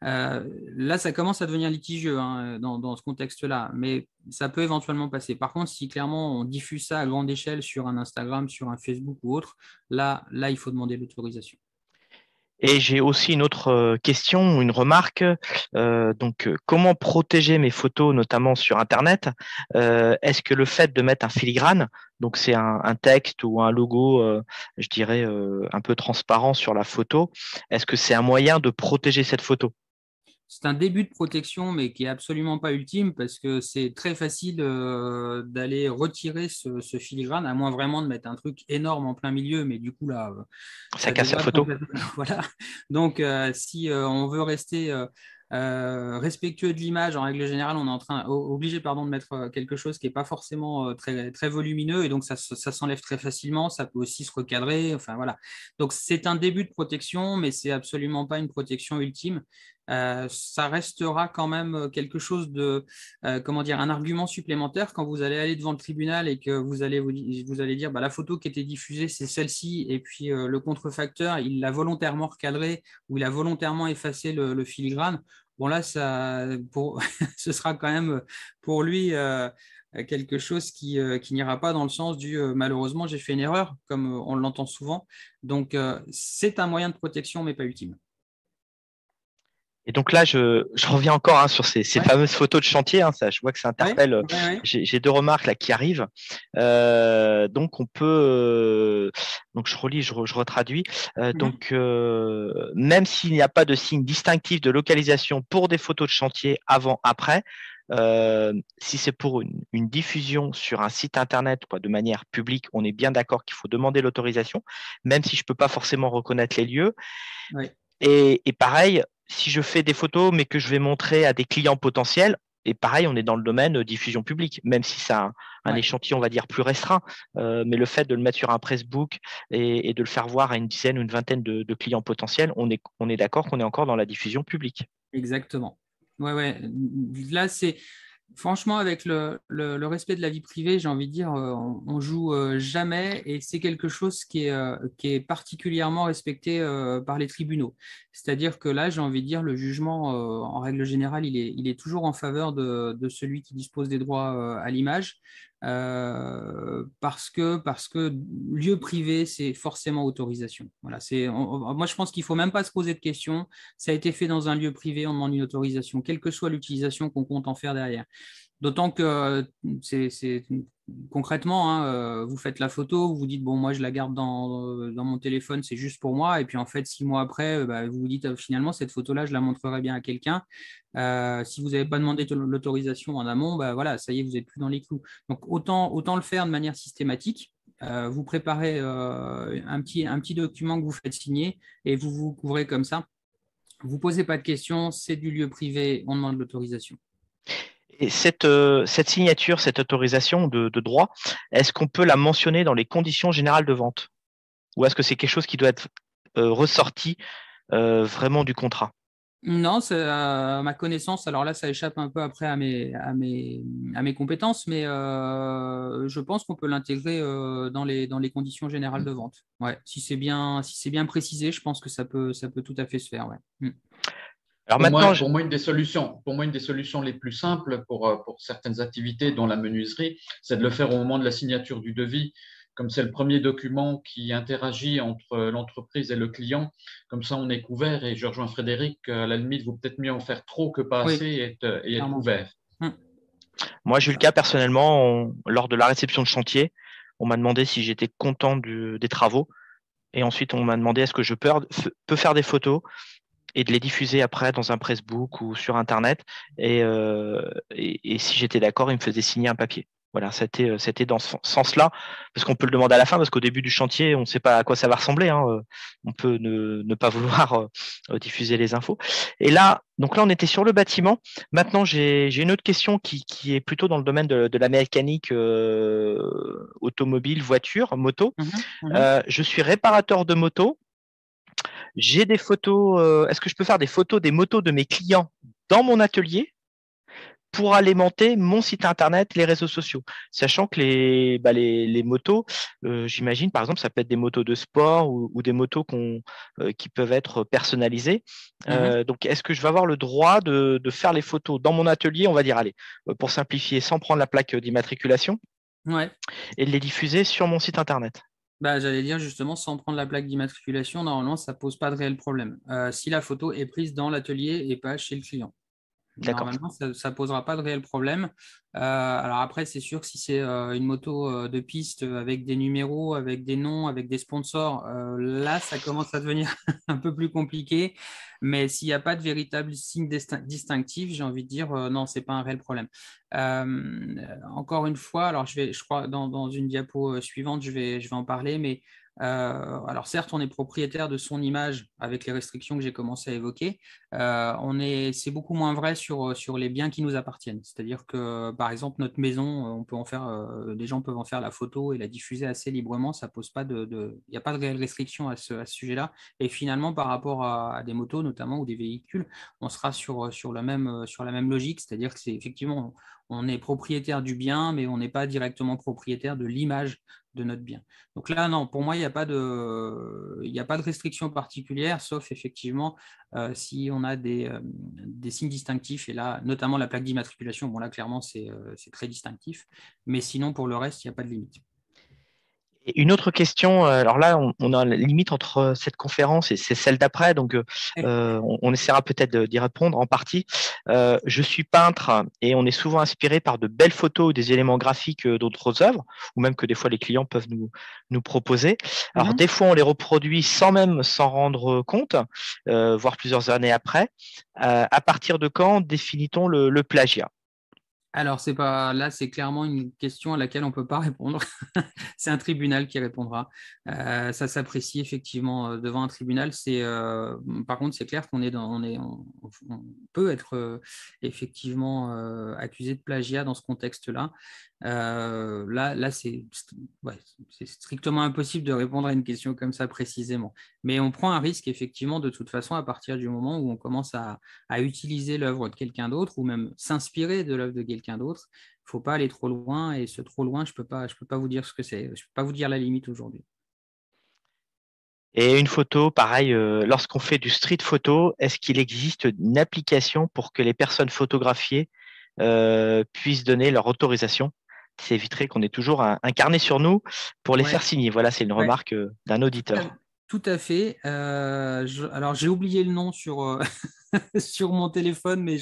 Là, ça commence à devenir litigieux hein, dans ce contexte-là, mais ça peut éventuellement passer. Par contre, si clairement on diffuse ça à grande échelle sur un Instagram, sur un Facebook ou autre, là il faut demander l'autorisation. Et j'ai aussi une autre question, une remarque. Comment protéger mes photos, notamment sur Internet? Est-ce que le fait de mettre un filigrane, donc c'est un texte ou un logo, je dirais, un peu transparent sur la photo, est-ce que c'est un moyen de protéger cette photo? C'est un début de protection, mais qui n'est absolument pas ultime parce que c'est très facile d'aller retirer ce filigrane, à moins vraiment de mettre un truc énorme en plein milieu, mais du coup, là, Ça ça casse la dégrade photo. complètement. Voilà. Donc, si on veut rester respectueux de l'image, en règle générale, on est obligé de mettre quelque chose qui n'est pas forcément très, très volumineux et donc ça s'enlève très facilement. Ça peut aussi se recadrer. Enfin, voilà. Donc, c'est un début de protection, mais c'est absolument pas une protection ultime. Ça restera quand même quelque chose de, comment dire, un argument supplémentaire quand vous allez aller devant le tribunal et que vous allez dire bah, la photo qui était diffusée, c'est celle-ci, et puis le contrefacteur, il l'a volontairement recadré ou il a volontairement effacé le filigrane. Bon, là, ce sera quand même pour lui quelque chose qui n'ira pas dans le sens du malheureusement, j'ai fait une erreur, comme on l'entend souvent. Donc, c'est un moyen de protection, mais pas ultime. Et donc là, je reviens encore sur ces Ouais. fameuses photos de chantier. Hein, ça, je vois que ça interpelle. Ouais. J'ai deux remarques là qui arrivent. Donc on peut. Donc je relis, je retraduis. Même s'il n'y a pas de signe distinctif de localisation pour des photos de chantier avant-après, si c'est pour une diffusion sur un site internet de manière publique, on est bien d'accord qu'il faut demander l'autorisation, même si je ne peux pas forcément reconnaître les lieux. Ouais. Et pareil, si je fais des photos, mais que je vais montrer à des clients potentiels, et pareil, on est dans le domaine diffusion publique, même si c'est un échantillon, on va dire, plus restreint. Mais le fait de le mettre sur un pressbook et de le faire voir à une dizaine ou une vingtaine de clients potentiels, on est d'accord qu'on est encore dans la diffusion publique. Exactement. Ouais. Là, c'est franchement avec le respect de la vie privée, j'ai envie de dire, on joue jamais, et c'est quelque chose qui est particulièrement respecté par les tribunaux. C'est-à-dire que là, j'ai envie de dire, le jugement, en règle générale, il est toujours en faveur de celui qui dispose des droits à l'image. Parce que lieu privé, c'est forcément autorisation. Voilà, moi, je pense qu'il ne faut même pas se poser de questions. Ça a été fait dans un lieu privé, on demande une autorisation, quelle que soit l'utilisation qu'on compte en faire derrière. D'autant que c'est concrètement, hein, vous faites la photo, vous vous dites, bon, moi, je la garde dans mon téléphone, c'est juste pour moi. Et puis, en fait, 6 mois après, vous vous dites, finalement, cette photo-là, je la montrerai bien à quelqu'un. Si vous n'avez pas demandé l'autorisation en amont, voilà, ça y est, vous n'êtes plus dans les clous. Donc, autant le faire de manière systématique. Vous préparez un petit document que vous faites signer et vous vous couvrez comme ça. Vous ne posez pas de questions, c'est du lieu privé, on demande l'autorisation. Et cette signature, cette autorisation de droit, est-ce qu'on peut la mentionner dans les conditions générales de vente? Ou est-ce que c'est quelque chose qui doit être ressorti vraiment du contrat? Non, c'est à ma connaissance. Alors là, ça échappe un peu après à mes compétences, mais je pense qu'on peut l'intégrer dans les conditions générales de vente. Ouais, si c'est bien précisé, je pense que ça peut tout à fait se faire. Ouais. Alors maintenant, Pour moi, une des solutions les plus simples pour certaines activités, dont la menuiserie, c'est de le faire au moment de la signature du devis. Comme c'est le premier document qui interagit entre l'entreprise et le client, comme ça on est couvert. Et je rejoins Frédéric, à la limite, vaut peut-être mieux en faire trop que pas Oui, assez et être clairement. couvert. Hum, moi, j'ai c'est eu le ça. cas personnellement, lors de la réception de chantier, on m'a demandé si j'étais content des travaux. Et ensuite, on m'a demandé est-ce que je peux faire des photos et de les diffuser après dans un pressbook ou sur Internet. Et si j'étais d'accord, il me faisait signer un papier. Voilà, c'était dans ce sens-là, parce qu'on peut le demander à la fin, parce qu'au début du chantier, on ne sait pas à quoi ça va ressembler. Hein. On peut ne pas vouloir diffuser les infos. Et là, donc là, on était sur le bâtiment. Maintenant, j'ai une autre question qui est plutôt dans le domaine de la mécanique automobile, voiture, moto. Mhm, mhm. Je suis réparateur de moto. J'ai des photos. Est-ce que je peux faire des photos des motos de mes clients dans mon atelier pour alimenter mon site internet, les réseaux sociaux, sachant que les motos, j'imagine par exemple, ça peut être des motos de sport ou des motos qui peuvent être personnalisées. Mhm. Donc, est-ce que je vais avoir le droit de faire les photos dans mon atelier, on va dire, allez, pour simplifier, sans prendre la plaque d'immatriculation, Ouais. et de les diffuser sur mon site internet? Bah, j'allais dire justement, sans prendre la plaque d'immatriculation, normalement, ça pose pas de réel problème. Si la photo est prise dans l'atelier et pas chez le client. D'accord. Normalement, ça ne posera pas de réel problème. Alors après, c'est sûr que si c'est une moto de piste avec des numéros, avec des noms, avec des sponsors, là, ça commence à devenir un peu plus compliqué. Mais s'il n'y a pas de véritable signe distinctif, j'ai envie de dire non, c'est pas un réel problème. Encore une fois, alors je crois dans une diapo suivante, je vais en parler, mais alors certes, on est propriétaire de son image avec les restrictions que j'ai commencé à évoquer. C'est beaucoup moins vrai sur les biens qui nous appartiennent. C'est-à-dire que, par exemple, notre maison, les gens peuvent en faire la photo et la diffuser assez librement. Ça pose pas il n'y a pas de réelle restriction à ce sujet-là. Et finalement, par rapport à des motos notamment ou des véhicules, on sera sur la même logique. C'est-à-dire que c'est effectivement, on est propriétaire du bien, mais on n'est pas directement propriétaire de l'image de notre bien. Donc là, non, pour moi, il n'y a pas il n'y a pas de restriction particulière, sauf effectivement si on a des signes distinctifs, et là, notamment la plaque d'immatriculation, bon là, clairement, c'est très distinctif, mais sinon, pour le reste, il n'y a pas de limite. Et une autre question, alors là, on a la limite entre cette conférence et c'est celle d'après, donc on essaiera peut-être d'y répondre en partie. Je suis peintre et on est souvent inspiré par de belles photos ou des éléments graphiques d'autres œuvres, ou même que des fois les clients peuvent nous proposer. Alors Mhm. des fois, on les reproduit sans même s'en rendre compte, voire plusieurs années après. À partir de quand définit-on le plagiat? Alors, c'est clairement une question à laquelle on ne peut pas répondre. C'est un tribunal qui répondra. Ça s'apprécie effectivement devant un tribunal. Par contre, c'est clair on peut être effectivement accusé de plagiat dans ce contexte-là. Là, ouais, c'est strictement impossible de répondre à une question comme ça précisément. Mais on prend un risque effectivement de toute façon à partir du moment où on commence à utiliser l'œuvre de quelqu'un d'autre ou même s'inspirer de l'œuvre de quelqu'un d'autre. Il ne faut pas aller trop loin et ce trop loin, je peux pas vous dire ce que c'est. Je ne peux pas vous dire la limite aujourd'hui. Et une photo, pareil, lorsqu'on fait du street photo, est-ce qu'il existe une application pour que les personnes photographiées puissent donner leur autorisation? Ça éviterait qu'on ait toujours un carnet sur nous pour les faire Ouais, signer. Voilà, c'est une ouais. remarque d'un Tout à, auditeur. tout à fait. Alors, j'ai oublié le nom sur mon téléphone, mais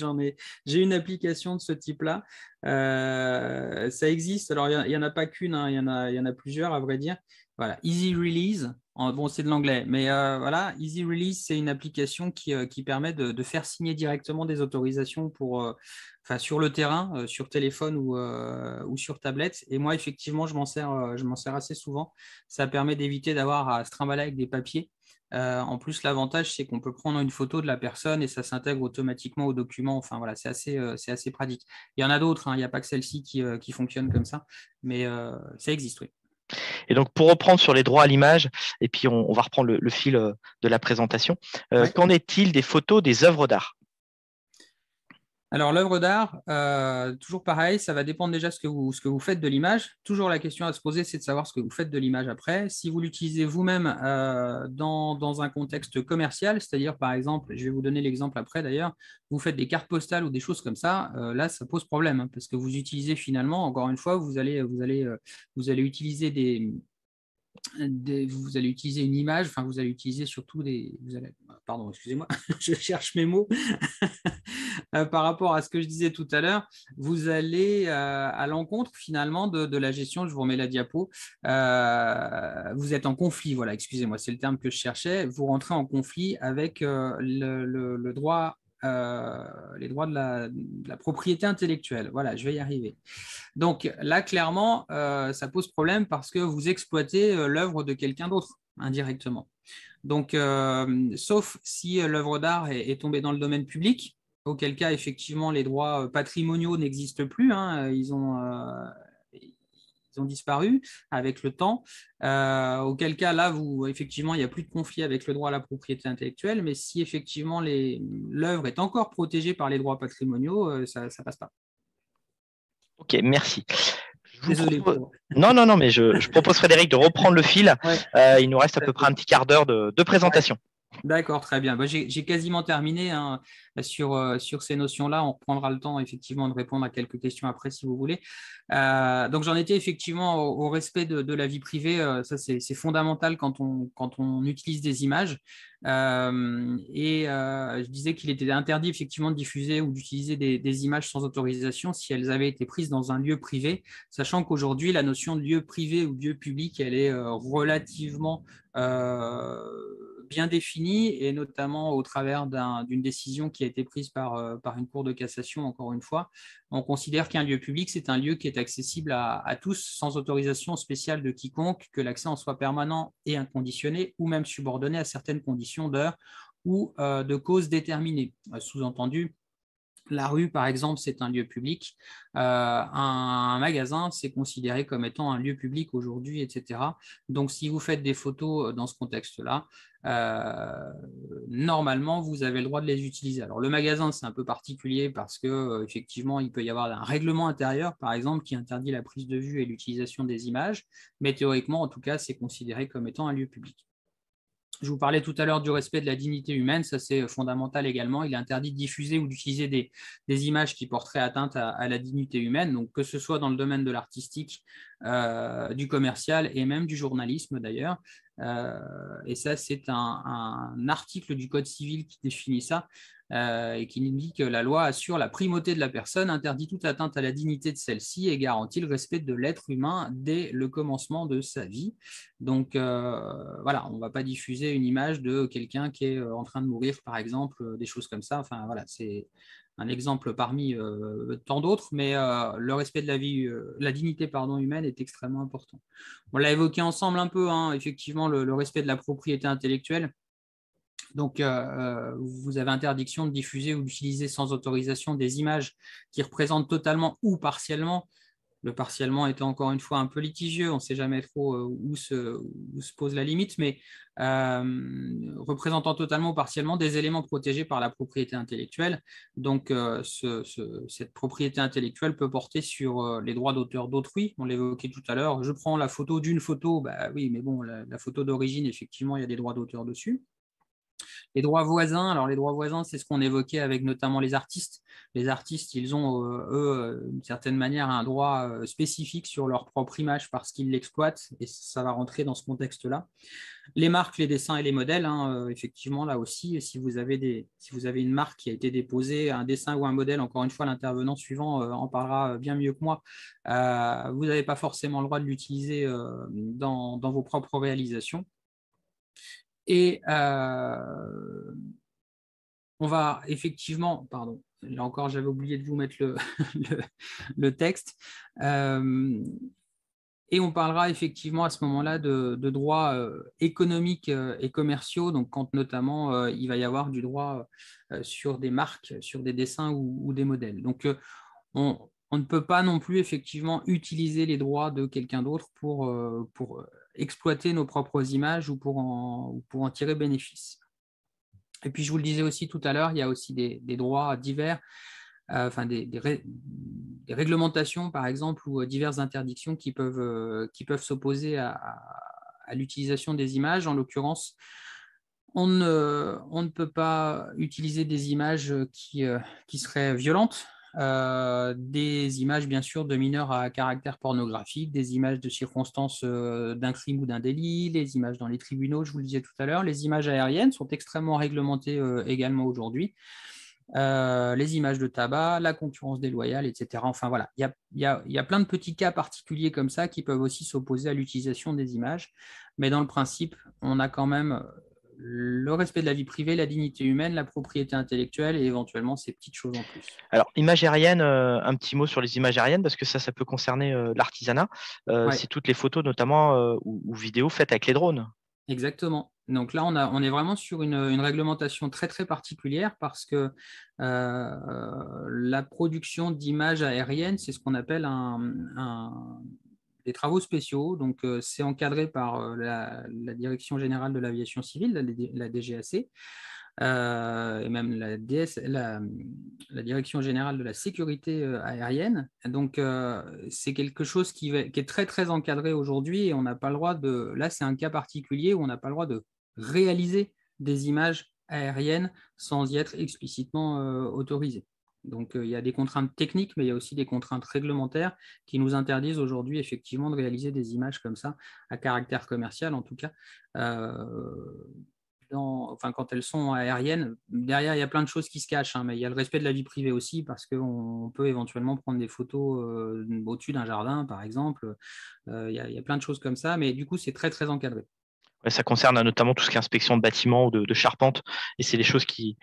j'ai une application de ce type-là. Ça existe. Alors, il y en a pas qu'une, hein, il y en a plusieurs, à vrai dire. Voilà, Easy Release. Bon, c'est de l'anglais, mais voilà, Easy Release, c'est une application qui permet de faire signer directement des autorisations sur le terrain, sur téléphone ou sur tablette. Et moi, effectivement, je m'en sers assez souvent. Ça permet d'éviter d'avoir à se trimballer avec des papiers. En plus, l'avantage, c'est qu'on peut prendre une photo de la personne et ça s'intègre automatiquement au document. Enfin, voilà, c'est assez pratique. Il y en a d'autres, hein, il n'y a pas que celle-ci qui fonctionne comme ça, mais ça existe, oui. Et donc, pour reprendre sur les droits à l'image, et puis on va reprendre le fil de la présentation, Ouais. qu'en est-il des photos des œuvres d'art? Alors, l'œuvre d'art, toujours pareil, ça va dépendre déjà ce que vous faites de l'image. Toujours la question à se poser, c'est de savoir ce que vous faites de l'image après. Si vous l'utilisez vous-même dans un contexte commercial, c'est-à-dire, par exemple, je vais vous donner l'exemple après d'ailleurs, vous faites des cartes postales ou des choses comme ça, là, ça pose problème, hein, parce que vous utilisez finalement, encore une fois, vous allez utiliser vous allez utiliser une image, enfin vous allez utiliser surtout pardon, excusez-moi, je cherche mes mots. Par rapport à ce que je disais tout à l'heure, vous allez à l'encontre finalement de la gestion, je vous remets la diapo, vous êtes en conflit, voilà, excusez-moi, c'est le terme que je cherchais, vous rentrez en conflit avec le droit, les droits de la propriété intellectuelle. Voilà, je vais y arriver. Donc là, clairement, ça pose problème parce que vous exploitez l'œuvre de quelqu'un d'autre indirectement. Donc, sauf si l'œuvre d'art est tombée dans le domaine public, auquel cas, effectivement, les droits patrimoniaux n'existent plus, hein, ils ont disparu avec le temps, auquel cas, là, effectivement, il n'y a plus de conflit avec le droit à la propriété intellectuelle, mais si effectivement l'œuvre est encore protégée par les droits patrimoniaux, ça ne passe pas. Ok, merci. Désolé. Non, mais je propose, Frédéric, de reprendre le fil. Ouais. Il nous reste à peu près un petit quart d'heure de présentation. Ouais. D'accord, très bien. J'ai quasiment terminé hein, sur ces notions-là. On reprendra le temps effectivement de répondre à quelques questions après si vous voulez. Donc j'en étais effectivement au respect de la vie privée. Ça c'est fondamental quand on utilise des images. Je disais qu'il était interdit effectivement de diffuser ou d'utiliser des images sans autorisation si elles avaient été prises dans un lieu privé, sachant qu'aujourd'hui la notion de lieu privé ou lieu public, elle est relativement bien définie et notamment au travers d'une décision qui a été prise par une cour de cassation, encore une fois. On considère qu'un lieu public, c'est un lieu qui est accessible à tous sans autorisation spéciale de quiconque, que l'accès en soit permanent et inconditionnel ou même subordonné à certaines conditions d'heure ou de causes déterminées. Sous-entendu, la rue, par exemple, c'est un lieu public. Un magasin, c'est considéré comme étant un lieu public aujourd'hui, etc. Donc, si vous faites des photos dans ce contexte-là, normalement, vous avez le droit de les utiliser. Alors, le magasin, c'est un peu particulier parce que effectivement, il peut y avoir un règlement intérieur, par exemple, qui interdit la prise de vue et l'utilisation des images. Mais théoriquement, en tout cas, c'est considéré comme étant un lieu public. Je vous parlais tout à l'heure du respect de la dignité humaine, ça c'est fondamental également. Il est interdit de diffuser ou d'utiliser des images qui porteraient atteinte à la dignité humaine, donc que ce soit dans le domaine de l'artistique, du commercial et même du journalisme d'ailleurs. Et ça, c'est un article du Code civil qui définit ça et qui indique que la loi assure la primauté de la personne, interdit toute atteinte à la dignité de celle-ci et garantit le respect de l'être humain dès le commencement de sa vie. Donc voilà, on ne va pas diffuser une image de quelqu'un qui est en train de mourir, par exemple, des choses comme ça. Enfin voilà, c'est un exemple parmi tant d'autres, mais le respect de la vie, la dignité humaine est extrêmement important. On l'a évoqué ensemble un peu, hein, effectivement, le respect de la propriété intellectuelle. Donc, vous avez interdiction de diffuser ou d'utiliser sans autorisation des images qui représentent totalement ou partiellement. Le partiellement étant encore une fois un peu litigieux, on ne sait jamais trop où se pose la limite, mais représentant totalement ou partiellement des éléments protégés par la propriété intellectuelle. Donc, cette propriété intellectuelle peut porter sur les droits d'auteur d'autrui. On l'évoquait tout à l'heure. Je prends la photo d'une photo, bah oui, mais bon, la photo d'origine, effectivement, il y a des droits d'auteur dessus. Les droits voisins, alors les droits voisins, c'est ce qu'on évoquait avec notamment les artistes. Les artistes, ils ont, eux, d'une certaine manière, un droit spécifique sur leur propre image parce qu'ils l'exploitent, et ça va rentrer dans ce contexte-là. Les marques, les dessins et les modèles, hein, effectivement, là aussi, si vous avez une marque qui a été déposée, un dessin ou un modèle, encore une fois, l'intervenant suivant en parlera bien mieux que moi, vous n'avez pas forcément le droit de l'utiliser dans vos propres réalisations. Et on va effectivement, pardon, là encore j'avais oublié de vous mettre le texte, et on parlera effectivement à ce moment-là de droits économiques et commerciaux, donc quand notamment il va y avoir du droit sur des marques, sur des dessins ou des modèles. Donc on ne peut pas non plus effectivement utiliser les droits de quelqu'un d'autre pour exploiter nos propres images ou pour en tirer bénéfice. Et puis, je vous le disais aussi tout à l'heure, il y a aussi des droits divers, enfin des réglementations, par exemple, ou diverses interdictions qui peuvent s'opposer à l'utilisation des images. En l'occurrence, on ne peut pas utiliser des images qui seraient violentes, des images bien sûr de mineurs à caractère pornographique, des images de circonstances d'un crime ou d'un délit, les images dans les tribunaux, je vous le disais tout à l'heure, les images aériennes sont extrêmement réglementées également aujourd'hui, les images de tabac, la concurrence déloyale, etc. Enfin voilà, il y a plein de petits cas particuliers comme ça qui peuvent aussi s'opposer à l'utilisation des images, mais dans le principe, on a quand même le respect de la vie privée, la dignité humaine, la propriété intellectuelle et éventuellement ces petites choses en plus. Alors, images aériennes, un petit mot sur les images aériennes, parce que ça peut concerner l'artisanat. Ouais. C'est toutes les photos, notamment, ou vidéos faites avec les drones. Exactement. Donc là, on est vraiment sur une réglementation très, très particulière parce que la production d'images aériennes, c'est ce qu'on appelle des travaux spéciaux. Donc, c'est encadré par la Direction générale de l'aviation civile, la DGAC, et même la Direction générale de la sécurité aérienne. Donc, c'est quelque chose qui est très, très encadré aujourd'hui et on n'a pas le droit de… Là, c'est un cas particulier où on n'a pas le droit de réaliser des images aériennes sans y être explicitement autorisé. Donc, il y a des contraintes techniques, mais il y a aussi des contraintes réglementaires qui nous interdisent aujourd'hui effectivement de réaliser des images comme ça, à caractère commercial en tout cas, quand elles sont aériennes. Derrière, il y a plein de choses qui se cachent, hein, mais il y a le respect de la vie privée aussi, parce qu'on peut éventuellement prendre des photos au-dessus d'un jardin, par exemple. Il y a plein de choses comme ça, mais du coup, c'est très, très encadré. Ouais, ça concerne notamment tout ce qui est inspection de bâtiments ou de charpente, et c'est des choses qui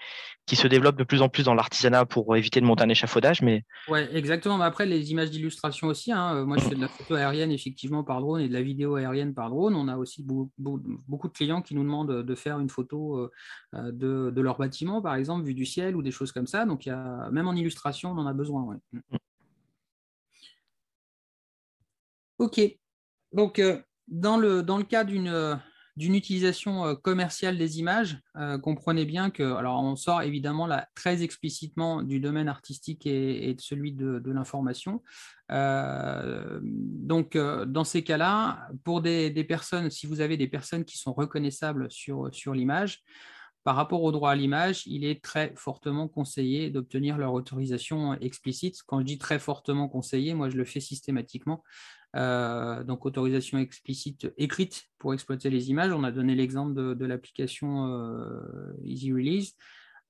se développent de plus en plus dans l'artisanat pour éviter de monter un échafaudage. Mais Ouais, exactement. Mais après, les images d'illustration aussi, hein. Moi, je fais de la photo aérienne effectivement par drone et de la vidéo aérienne par drone. On a aussi beaucoup de clients qui nous demandent de faire une photo de leur bâtiment, par exemple, vue du ciel ou des choses comme ça. Donc, même en illustration, on en a besoin. Ouais. OK. Donc, dans le cas d'une utilisation commerciale des images, comprenez bien que, alors on sort évidemment là très explicitement du domaine artistique et de celui de l'information. Donc, dans ces cas-là, pour des personnes, si vous avez des personnes qui sont reconnaissables sur l'image, par rapport au droit à l'image, il est très fortement conseillé d'obtenir leur autorisation explicite. Quand je dis très fortement conseillé, moi je le fais systématiquement. Donc autorisation explicite écrite pour exploiter les images. On a donné l'exemple de l'application Easy Release.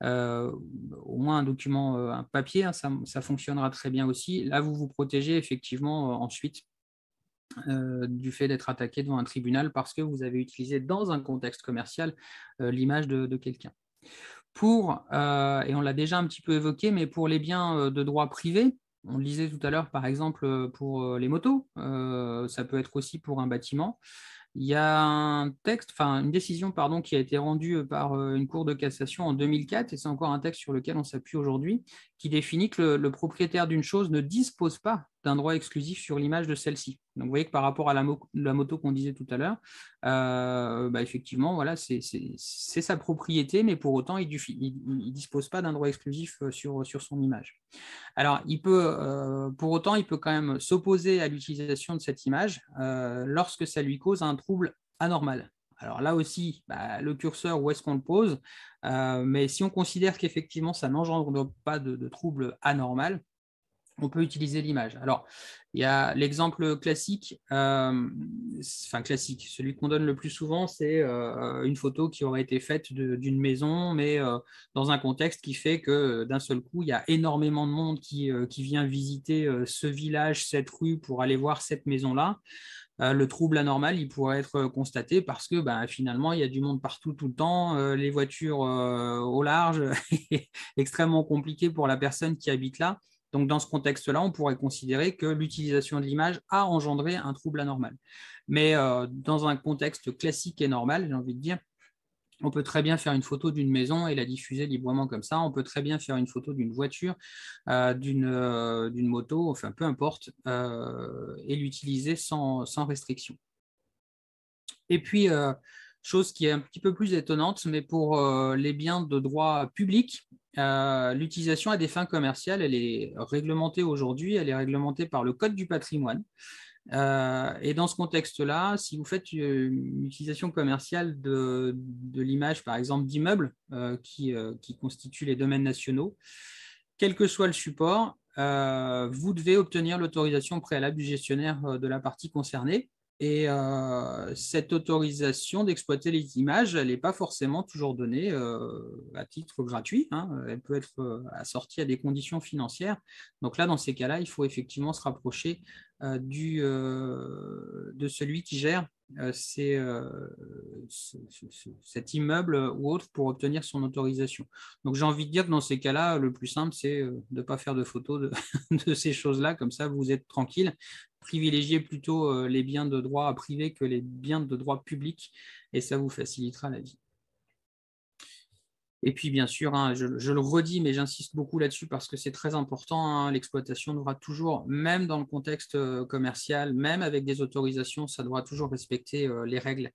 Au moins un document, un papier, hein, ça fonctionnera très bien aussi. Là, vous vous protégez effectivement ensuite du fait d'être attaqué devant un tribunal parce que vous avez utilisé dans un contexte commercial l'image de quelqu'un. Et on l'a déjà un petit peu évoqué, mais pour les biens de droit privé, on le disait tout à l'heure, par exemple, pour les motos, ça peut être aussi pour un bâtiment. Il y a une décision pardon, qui a été rendue par une cour de cassation en 2004, et c'est encore un texte sur lequel on s'appuie aujourd'hui, qui définit que le propriétaire d'une chose ne dispose pas d'un droit exclusif sur l'image de celle-ci. Donc vous voyez que par rapport à la moto qu'on disait tout à l'heure, effectivement, voilà, c'est sa propriété, mais pour autant, il ne dispose pas d'un droit exclusif sur son image. Alors, pour autant, il peut quand même s'opposer à l'utilisation de cette image lorsque ça lui cause un trouble anormal. Alors là aussi, le curseur, où est-ce qu'on le pose? Mais si on considère qu'effectivement, ça n'engendre pas de trouble anormal, on peut utiliser l'image. Alors, il y a l'exemple classique, celui qu'on donne le plus souvent, c'est une photo qui aurait été faite d'une maison, mais dans un contexte qui fait que d'un seul coup, il y a énormément de monde qui vient visiter ce village, cette rue, pour aller voir cette maison-là. Le trouble anormal, il pourrait être constaté parce que finalement, il y a du monde partout tout le temps, les voitures au large, extrêmement compliqué pour la personne qui habite là. Donc, dans ce contexte-là, on pourrait considérer que l'utilisation de l'image a engendré un trouble anormal. Mais dans un contexte classique et normal, j'ai envie de dire, on peut très bien faire une photo d'une maison et la diffuser librement comme ça. On peut très bien faire une photo d'une voiture, d'une moto, enfin peu importe, et l'utiliser sans restriction. Et puis, chose qui est un petit peu plus étonnante, mais pour les biens de droit public, l'utilisation à des fins commerciales, elle est réglementée aujourd'hui, elle est réglementée par le Code du patrimoine. Et dans ce contexte-là, si vous faites une utilisation commerciale de l'image, par exemple, d'immeubles qui constituent les domaines nationaux, quel que soit le support, vous devez obtenir l'autorisation préalable du gestionnaire de la partie concernée. Et cette autorisation d'exploiter les images, elle n'est pas forcément toujours donnée à titre gratuit, hein. Elle peut être assortie à des conditions financières. Donc là, dans ces cas-là, il faut effectivement se rapprocher de celui qui gère cet immeuble ou autre pour obtenir son autorisation. Donc j'ai envie de dire que dans ces cas-là, le plus simple, c'est de ne pas faire de photos de ces choses-là, comme ça vous êtes tranquille. Privilégiez plutôt les biens de droit privé que les biens de droit public, et ça vous facilitera la vie. Et puis, bien sûr, hein, je le redis, mais j'insiste beaucoup là-dessus parce que c'est très important, hein, l'exploitation devra toujours, même dans le contexte commercial, même avec des autorisations, ça devra toujours respecter les règles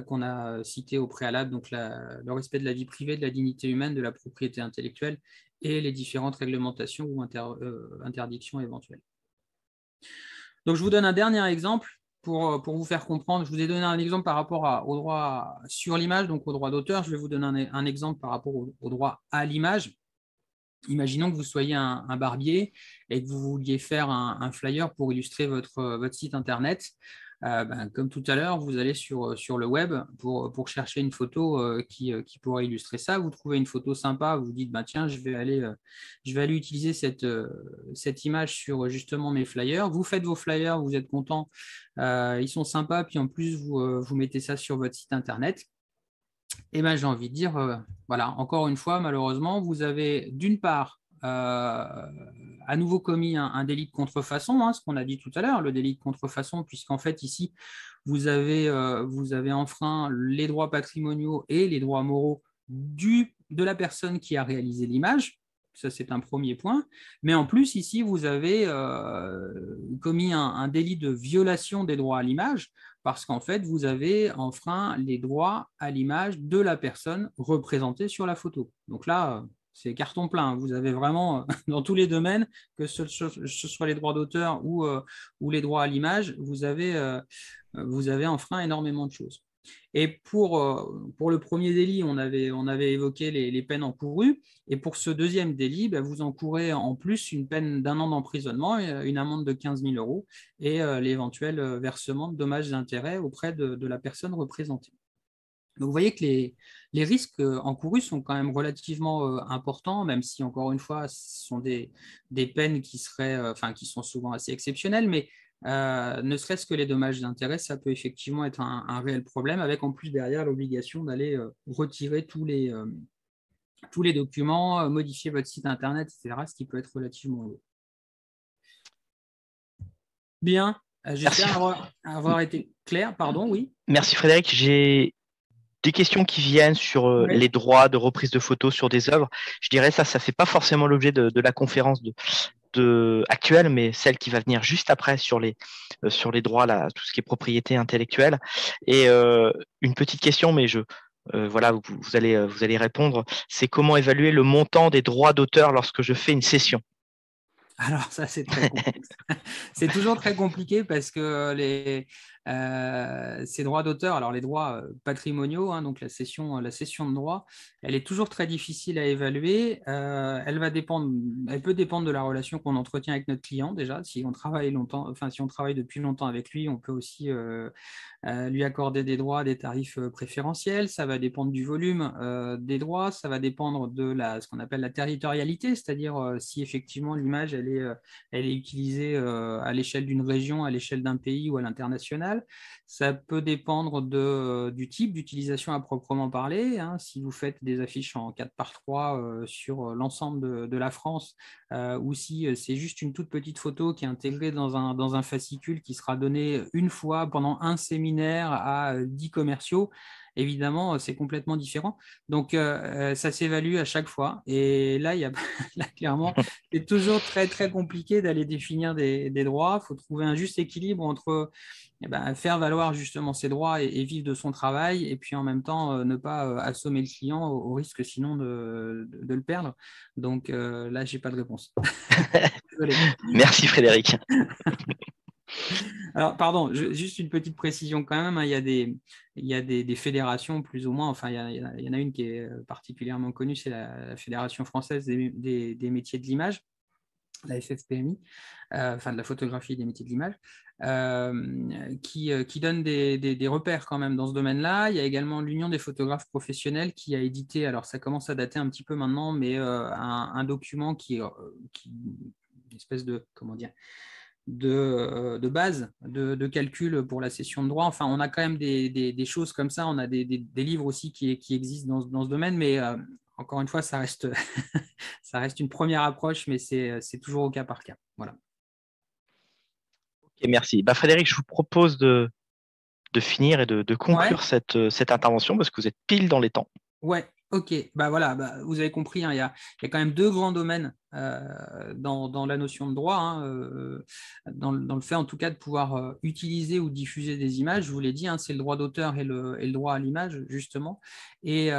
qu'on a citées au préalable, donc le respect de la vie privée, de la dignité humaine, de la propriété intellectuelle et les différentes réglementations ou interdictions éventuelles. Donc, je vous donne un dernier exemple. Pour vous faire comprendre, je vous ai donné un exemple par rapport au droit sur l'image, donc au droit d'auteur. Je vais vous donner un exemple par rapport au droit à l'image. Imaginons que vous soyez un barbier et que vous vouliez faire un flyer pour illustrer votre site internet. Comme tout à l'heure, vous allez sur le web pour chercher une photo qui pourrait illustrer ça. Vous trouvez une photo sympa, vous vous dites tiens, je vais aller utiliser cette image sur justement mes flyers. Vous faites vos flyers, vous êtes content, ils sont sympas, puis en plus vous mettez ça sur votre site internet. Et j'ai envie de dire, voilà, encore une fois, malheureusement, vous avez d'une part à nouveau commis un délit de contrefaçon, hein, ce qu'on a dit tout à l'heure, le délit de contrefaçon, puisqu'en fait, ici, vous avez enfreint les droits patrimoniaux et les droits moraux de la personne qui a réalisé l'image. Ça, c'est un premier point. Mais en plus, ici, vous avez commis un délit de violation des droits à l'image, parce qu'en fait, vous avez enfreint les droits à l'image de la personne représentée sur la photo. Donc là, c'est carton plein. Vous avez vraiment, dans tous les domaines, que ce soit les droits d'auteur ou les droits à l'image, vous avez enfreint énormément de choses. Et pour le premier délit, on avait évoqué les peines encourues. Et pour ce deuxième délit, vous encourez en plus une peine d'1 an d'emprisonnement, une amende de 15 000 € et l'éventuel versement de dommages et intérêts auprès de la personne représentée. Donc, vous voyez que les risques encourus sont quand même relativement importants, même si, encore une fois, ce sont des peines qui sont souvent assez exceptionnelles, mais ne serait-ce que les dommages d'intérêt, ça peut effectivement être un réel problème, avec en plus derrière l'obligation d'aller retirer tous les documents, modifier votre site internet, etc., ce qui peut être relativement lourd. Bien, j'espère avoir été clair. Pardon, oui. Merci Frédéric. J'ai des questions qui viennent sur les droits de reprise de photos sur des œuvres. Je dirais ça fait pas forcément l'objet de la conférence actuelle, mais celle qui va venir juste après sur les droits, là, tout ce qui est propriété intellectuelle. Et une petite question, mais voilà, vous allez répondre. C'est comment évaluer le montant des droits d'auteur lorsque je fais une cession? Alors ça, c'est très complexe. C'est toujours très compliqué parce que ces droits d'auteur, alors les droits patrimoniaux, hein, donc la cession de droits, elle est toujours très difficile à évaluer. Elle peut dépendre de la relation qu'on entretient avec notre client déjà. Si on travaille depuis longtemps avec lui, on peut aussi lui accorder des droits, des tarifs préférentiels. Ça va dépendre du volume des droits, ça va dépendre de ce qu'on appelle la territorialité, c'est-à-dire si effectivement l'image elle est utilisée à l'échelle d'une région, à l'échelle d'un pays ou à l'international. Ça peut dépendre du type d'utilisation à proprement parler, hein. Si vous faites des affiches en 4x3 sur l'ensemble de la France, ou si c'est juste une toute petite photo qui est intégrée dans un fascicule qui sera donnée une fois pendant un séminaire à 10 commerciaux, évidemment, c'est complètement différent. Donc, ça s'évalue à chaque fois. Et là, là clairement, c'est toujours très, très compliqué d'aller définir des droits. Il faut trouver un juste équilibre entre faire valoir justement ses droits et vivre de son travail, et puis en même temps, ne pas assommer le client au risque sinon de le perdre. Donc là, je n'ai pas de réponse. Désolé. Merci Frédéric. Alors, pardon, juste une petite précision quand même, hein, il y a des fédérations plus ou moins, enfin, il y en a une qui est particulièrement connue, c'est la Fédération française des métiers de l'image, la FFPMI, enfin de la photographie et des métiers de l'image, qui donne des repères quand même dans ce domaine-là. Il y a également l'Union des photographes professionnels qui a édité, alors ça commence à dater un petit peu maintenant, mais un document qui une espèce de, comment dire, de base de calcul pour la cession de droit. Enfin, on a quand même des choses comme ça. On a des livres aussi qui existent dans ce domaine, mais encore une fois, ça reste, ça reste une première approche, mais c'est toujours au cas par cas. Voilà. Okay, merci. Frédéric, je vous propose de finir et de conclure cette intervention parce que vous êtes pile dans les temps. Ouais, ok. Voilà, vous avez compris, hein, il y a quand même deux grands domaines dans la notion de droit, hein, dans le fait en tout cas de pouvoir utiliser ou diffuser des images. Je vous l'ai dit, hein, c'est le droit d'auteur et le droit à l'image, justement. Et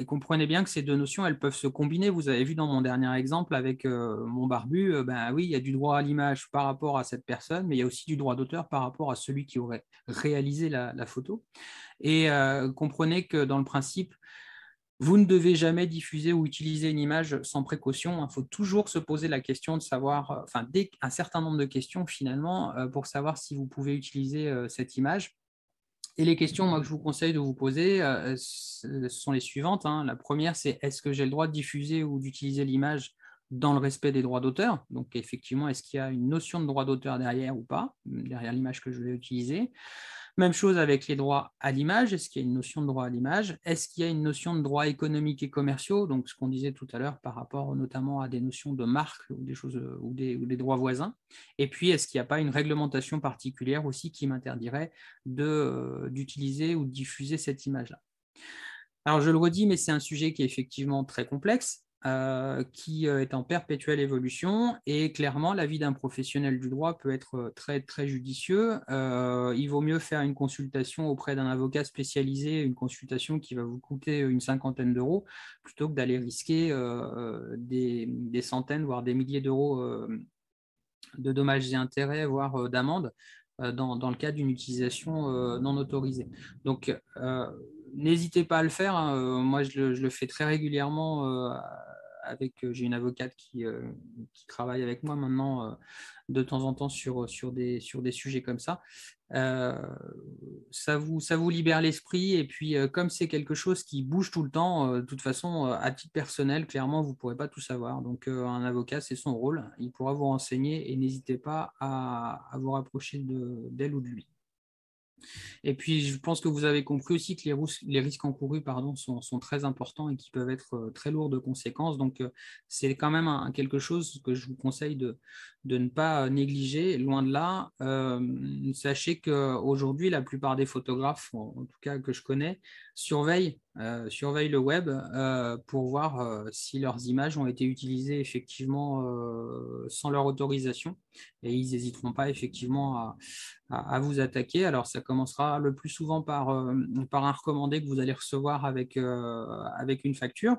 comprenez bien que ces deux notions, elles peuvent se combiner. Vous avez vu dans mon dernier exemple avec mon barbu, oui, il y a du droit à l'image par rapport à cette personne, mais il y a aussi du droit d'auteur par rapport à celui qui aurait réalisé la photo. Et comprenez que dans le principe, vous ne devez jamais diffuser ou utiliser une image sans précaution. Il faut toujours se poser la question de savoir, un certain nombre de questions finalement, pour savoir si vous pouvez utiliser cette image. Et les questions, moi, que je vous conseille de vous poser, ce sont les suivantes, hein. La première, c'est est-ce que j'ai le droit de diffuser ou d'utiliser l'image dans le respect des droits d'auteur? Donc, effectivement, est-ce qu'il y a une notion de droit d'auteur derrière ou pas, derrière l'image que je vais utiliser? Même chose avec les droits à l'image. Est-ce qu'il y a une notion de droit à l'image? Est-ce qu'il y a une notion de droits économiques et commerciaux? Donc, ce qu'on disait tout à l'heure par rapport notamment à des notions de marque ou des choses ou des droits voisins. Et puis, est-ce qu'il n'y a pas une réglementation particulière aussi qui m'interdirait d'utiliser ou de diffuser cette image-là? Alors, je le redis, mais c'est un sujet qui est effectivement très complexe. Qui est en perpétuelle évolution, et clairement l'avis d'un professionnel du droit peut être très, très judicieux. Il vaut mieux faire une consultation auprès d'un avocat spécialisé, une consultation qui va vous coûter une cinquantaine d'euros, plutôt que d'aller risquer des centaines, voire des milliers d'euros de dommages et intérêts, voire d'amendes, dans le cadre d'une utilisation non autorisée. Donc, n'hésitez pas à le faire, hein. Moi, je le fais très régulièrement. J'ai une avocate qui travaille avec moi maintenant de temps en temps sur des sujets comme ça. Ça vous libère l'esprit, et puis comme c'est quelque chose qui bouge tout le temps, de toute façon, à titre personnel, clairement, vous ne pourrez pas tout savoir. Donc, un avocat, c'est son rôle, il pourra vous renseigner, et n'hésitez pas à vous rapprocher d'elle ou de lui. Et puis, je pense que vous avez compris aussi que les risques encourus sont très importants et qui peuvent être très lourds de conséquences. Donc, c'est quand même quelque chose que je vous conseille de ne pas négliger, loin de là. Sachez qu'aujourd'hui, la plupart des photographes, en tout cas que je connais, surveillent le web pour voir si leurs images ont été utilisées effectivement sans leur autorisation. Et ils n'hésiteront pas effectivement à vous attaquer. Alors, ça commencera le plus souvent par un recommandé que vous allez recevoir avec une facture.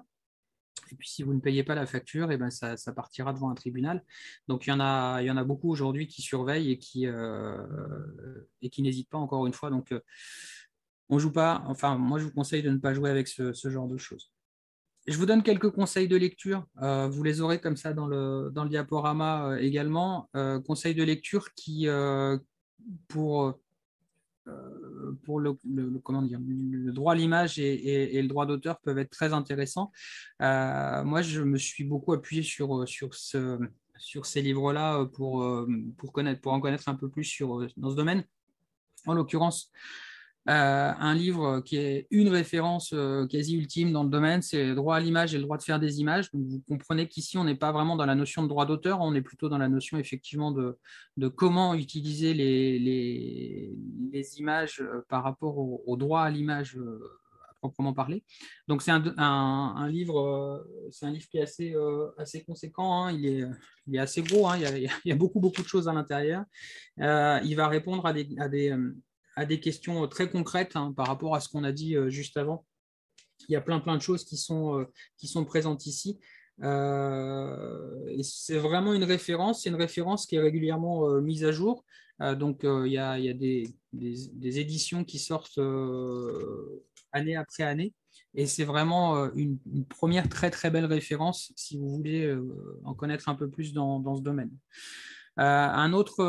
Et puis, si vous ne payez pas la facture, ça partira devant un tribunal. Donc, il y en a beaucoup aujourd'hui qui surveillent et qui n'hésitent pas, encore une fois. Donc, on joue pas. Enfin, moi, je vous conseille de ne pas jouer avec ce genre de choses. Je vous donne quelques conseils de lecture. Vous les aurez comme ça dans le diaporama également. Conseils de lecture qui, pour le droit à l'image et le droit d'auteur, peuvent être très intéressants. Moi, je me suis beaucoup appuyé sur ces livres-là pour en connaître un peu plus dans ce domaine. En l'occurrence, un livre qui est une référence quasi ultime dans le domaine, c'est le droit à l'image et le droit de faire des images. Donc, vous comprenez qu'ici, on n'est pas vraiment dans la notion de droit d'auteur, on est plutôt dans la notion effectivement de comment utiliser les images par rapport au droit à l'image proprement parler. Donc, c'est un livre qui est assez conséquent. Hein. Il est assez gros. Hein. Il y a beaucoup de choses à l'intérieur. Il va répondre à des questions très concrètes hein, par rapport à ce qu'on a dit juste avant. Il y a plein de choses qui sont présentes ici. Et c'est vraiment une référence. C'est une référence qui est régulièrement mise à jour. Donc, il y a des éditions qui sortent année après année. Et c'est vraiment une première très belle référence si vous voulez en connaître un peu plus dans ce domaine. Un autre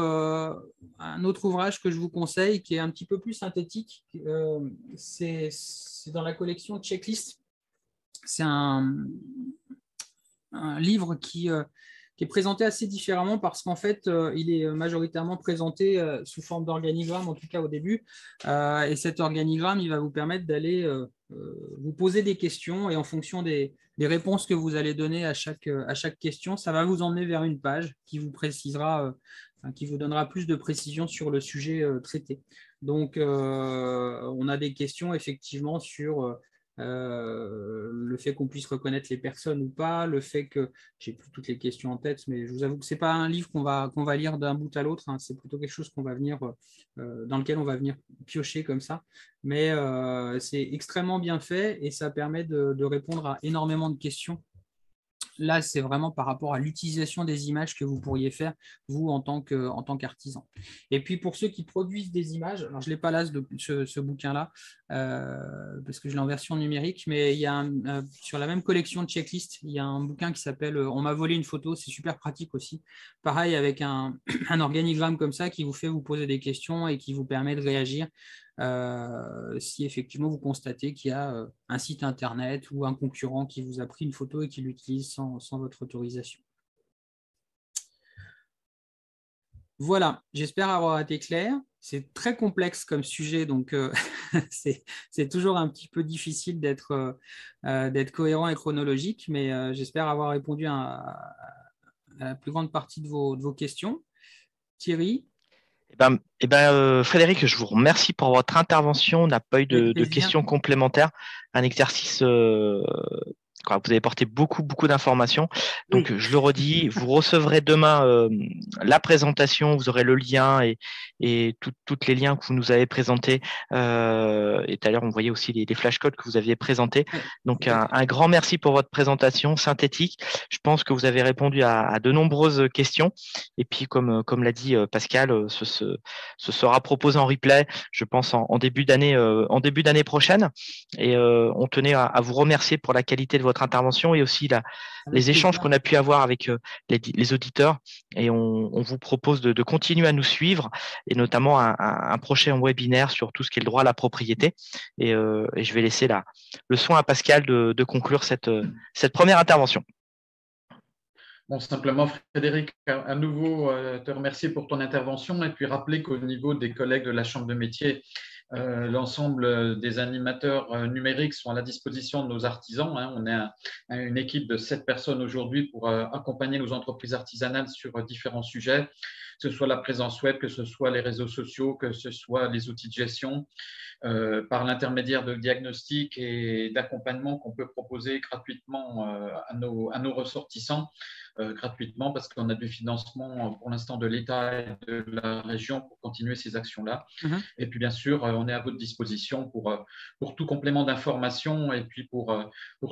ouvrage que je vous conseille qui est un petit peu plus synthétique, c'est dans la collection Checklist. C'est un livre qui est présenté assez différemment parce qu'en fait, il est majoritairement présenté sous forme d'organigramme, en tout cas au début. Et cet organigramme, il va vous permettre d'aller vous poser des questions et en fonction des réponses que vous allez donner à chaque question, ça va vous emmener vers une page qui vous précisera, qui vous donnera plus de précision sur le sujet traité. Donc, on a des questions effectivement sur le fait qu'on puisse reconnaître les personnes ou pas, le fait que, j'ai plus toutes les questions en tête, mais je vous avoue que ce n'est pas un livre qu'on va lire d'un bout à l'autre, hein, c'est plutôt quelque chose qu'on va venir, dans lequel on va venir piocher comme ça, mais c'est extrêmement bien fait et ça permet de répondre à énormément de questions. Là, c'est vraiment par rapport à l'utilisation des images que vous pourriez faire, vous, en tant qu'artisan. Et puis, pour ceux qui produisent des images, alors je ne l'ai pas là, ce bouquin-là, parce que je l'ai en version numérique, mais il y a sur la même collection de checklist, il y a un bouquin qui s'appelle « On m'a volé une photo », c'est super pratique aussi. Pareil, avec un organigramme comme ça qui vous fait vous poser des questions et qui vous permet de réagir si effectivement vous constatez qu'il y a un site internet ou un concurrent qui vous a pris une photo et qui l'utilise sans votre autorisation. Voilà, j'espère avoir été clair. C'est très complexe comme sujet, donc c'est toujours un petit peu difficile d'être cohérent et chronologique, mais j'espère avoir répondu à la plus grande partie de vos questions. Thierry? Frédéric, je vous remercie pour votre intervention. On n'a pas eu de questions complémentaires. Un exercice, vous avez porté beaucoup d'informations. Donc, oui. Je le redis, vous recevrez demain la présentation. Vous aurez le lien et tous les liens que vous nous avez présentés. Et tout à l'heure, on voyait aussi les flashcodes que vous aviez présentés. Donc, un grand merci pour votre présentation synthétique. Je pense que vous avez répondu à de nombreuses questions. Et puis, comme l'a dit Pascal, ce sera proposé en replay, je pense, en début d'année prochaine. Et on tenait à vous remercier pour la qualité de votre intervention et aussi les échanges qu'on a pu avoir avec les auditeurs. Et on vous propose de continuer à nous suivre et notamment un prochain webinaire sur tout ce qui est le droit à la propriété. Et je vais laisser le soin à Pascal de conclure cette première intervention. Bon, simplement, Frédéric, à nouveau, te remercier pour ton intervention et puis rappeler qu'au niveau des collègues de la Chambre de métier, l'ensemble des animateurs numériques sont à la disposition de nos artisans. Hein. On est une équipe de 7 personnes aujourd'hui pour accompagner nos entreprises artisanales sur différents sujets, que ce soit la présence web, que ce soit les réseaux sociaux, que ce soit les outils de gestion, par l'intermédiaire de diagnostics et d'accompagnement qu'on peut proposer gratuitement à nos ressortissants. Gratuitement parce qu'on a du financement pour l'instant de l'État et de la région pour continuer ces actions-là. Et puis bien sûr, on est à votre disposition pour tout complément d'information et puis pour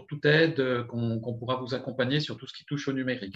toute aide qu'on pourra vous accompagner sur tout ce qui touche au numérique.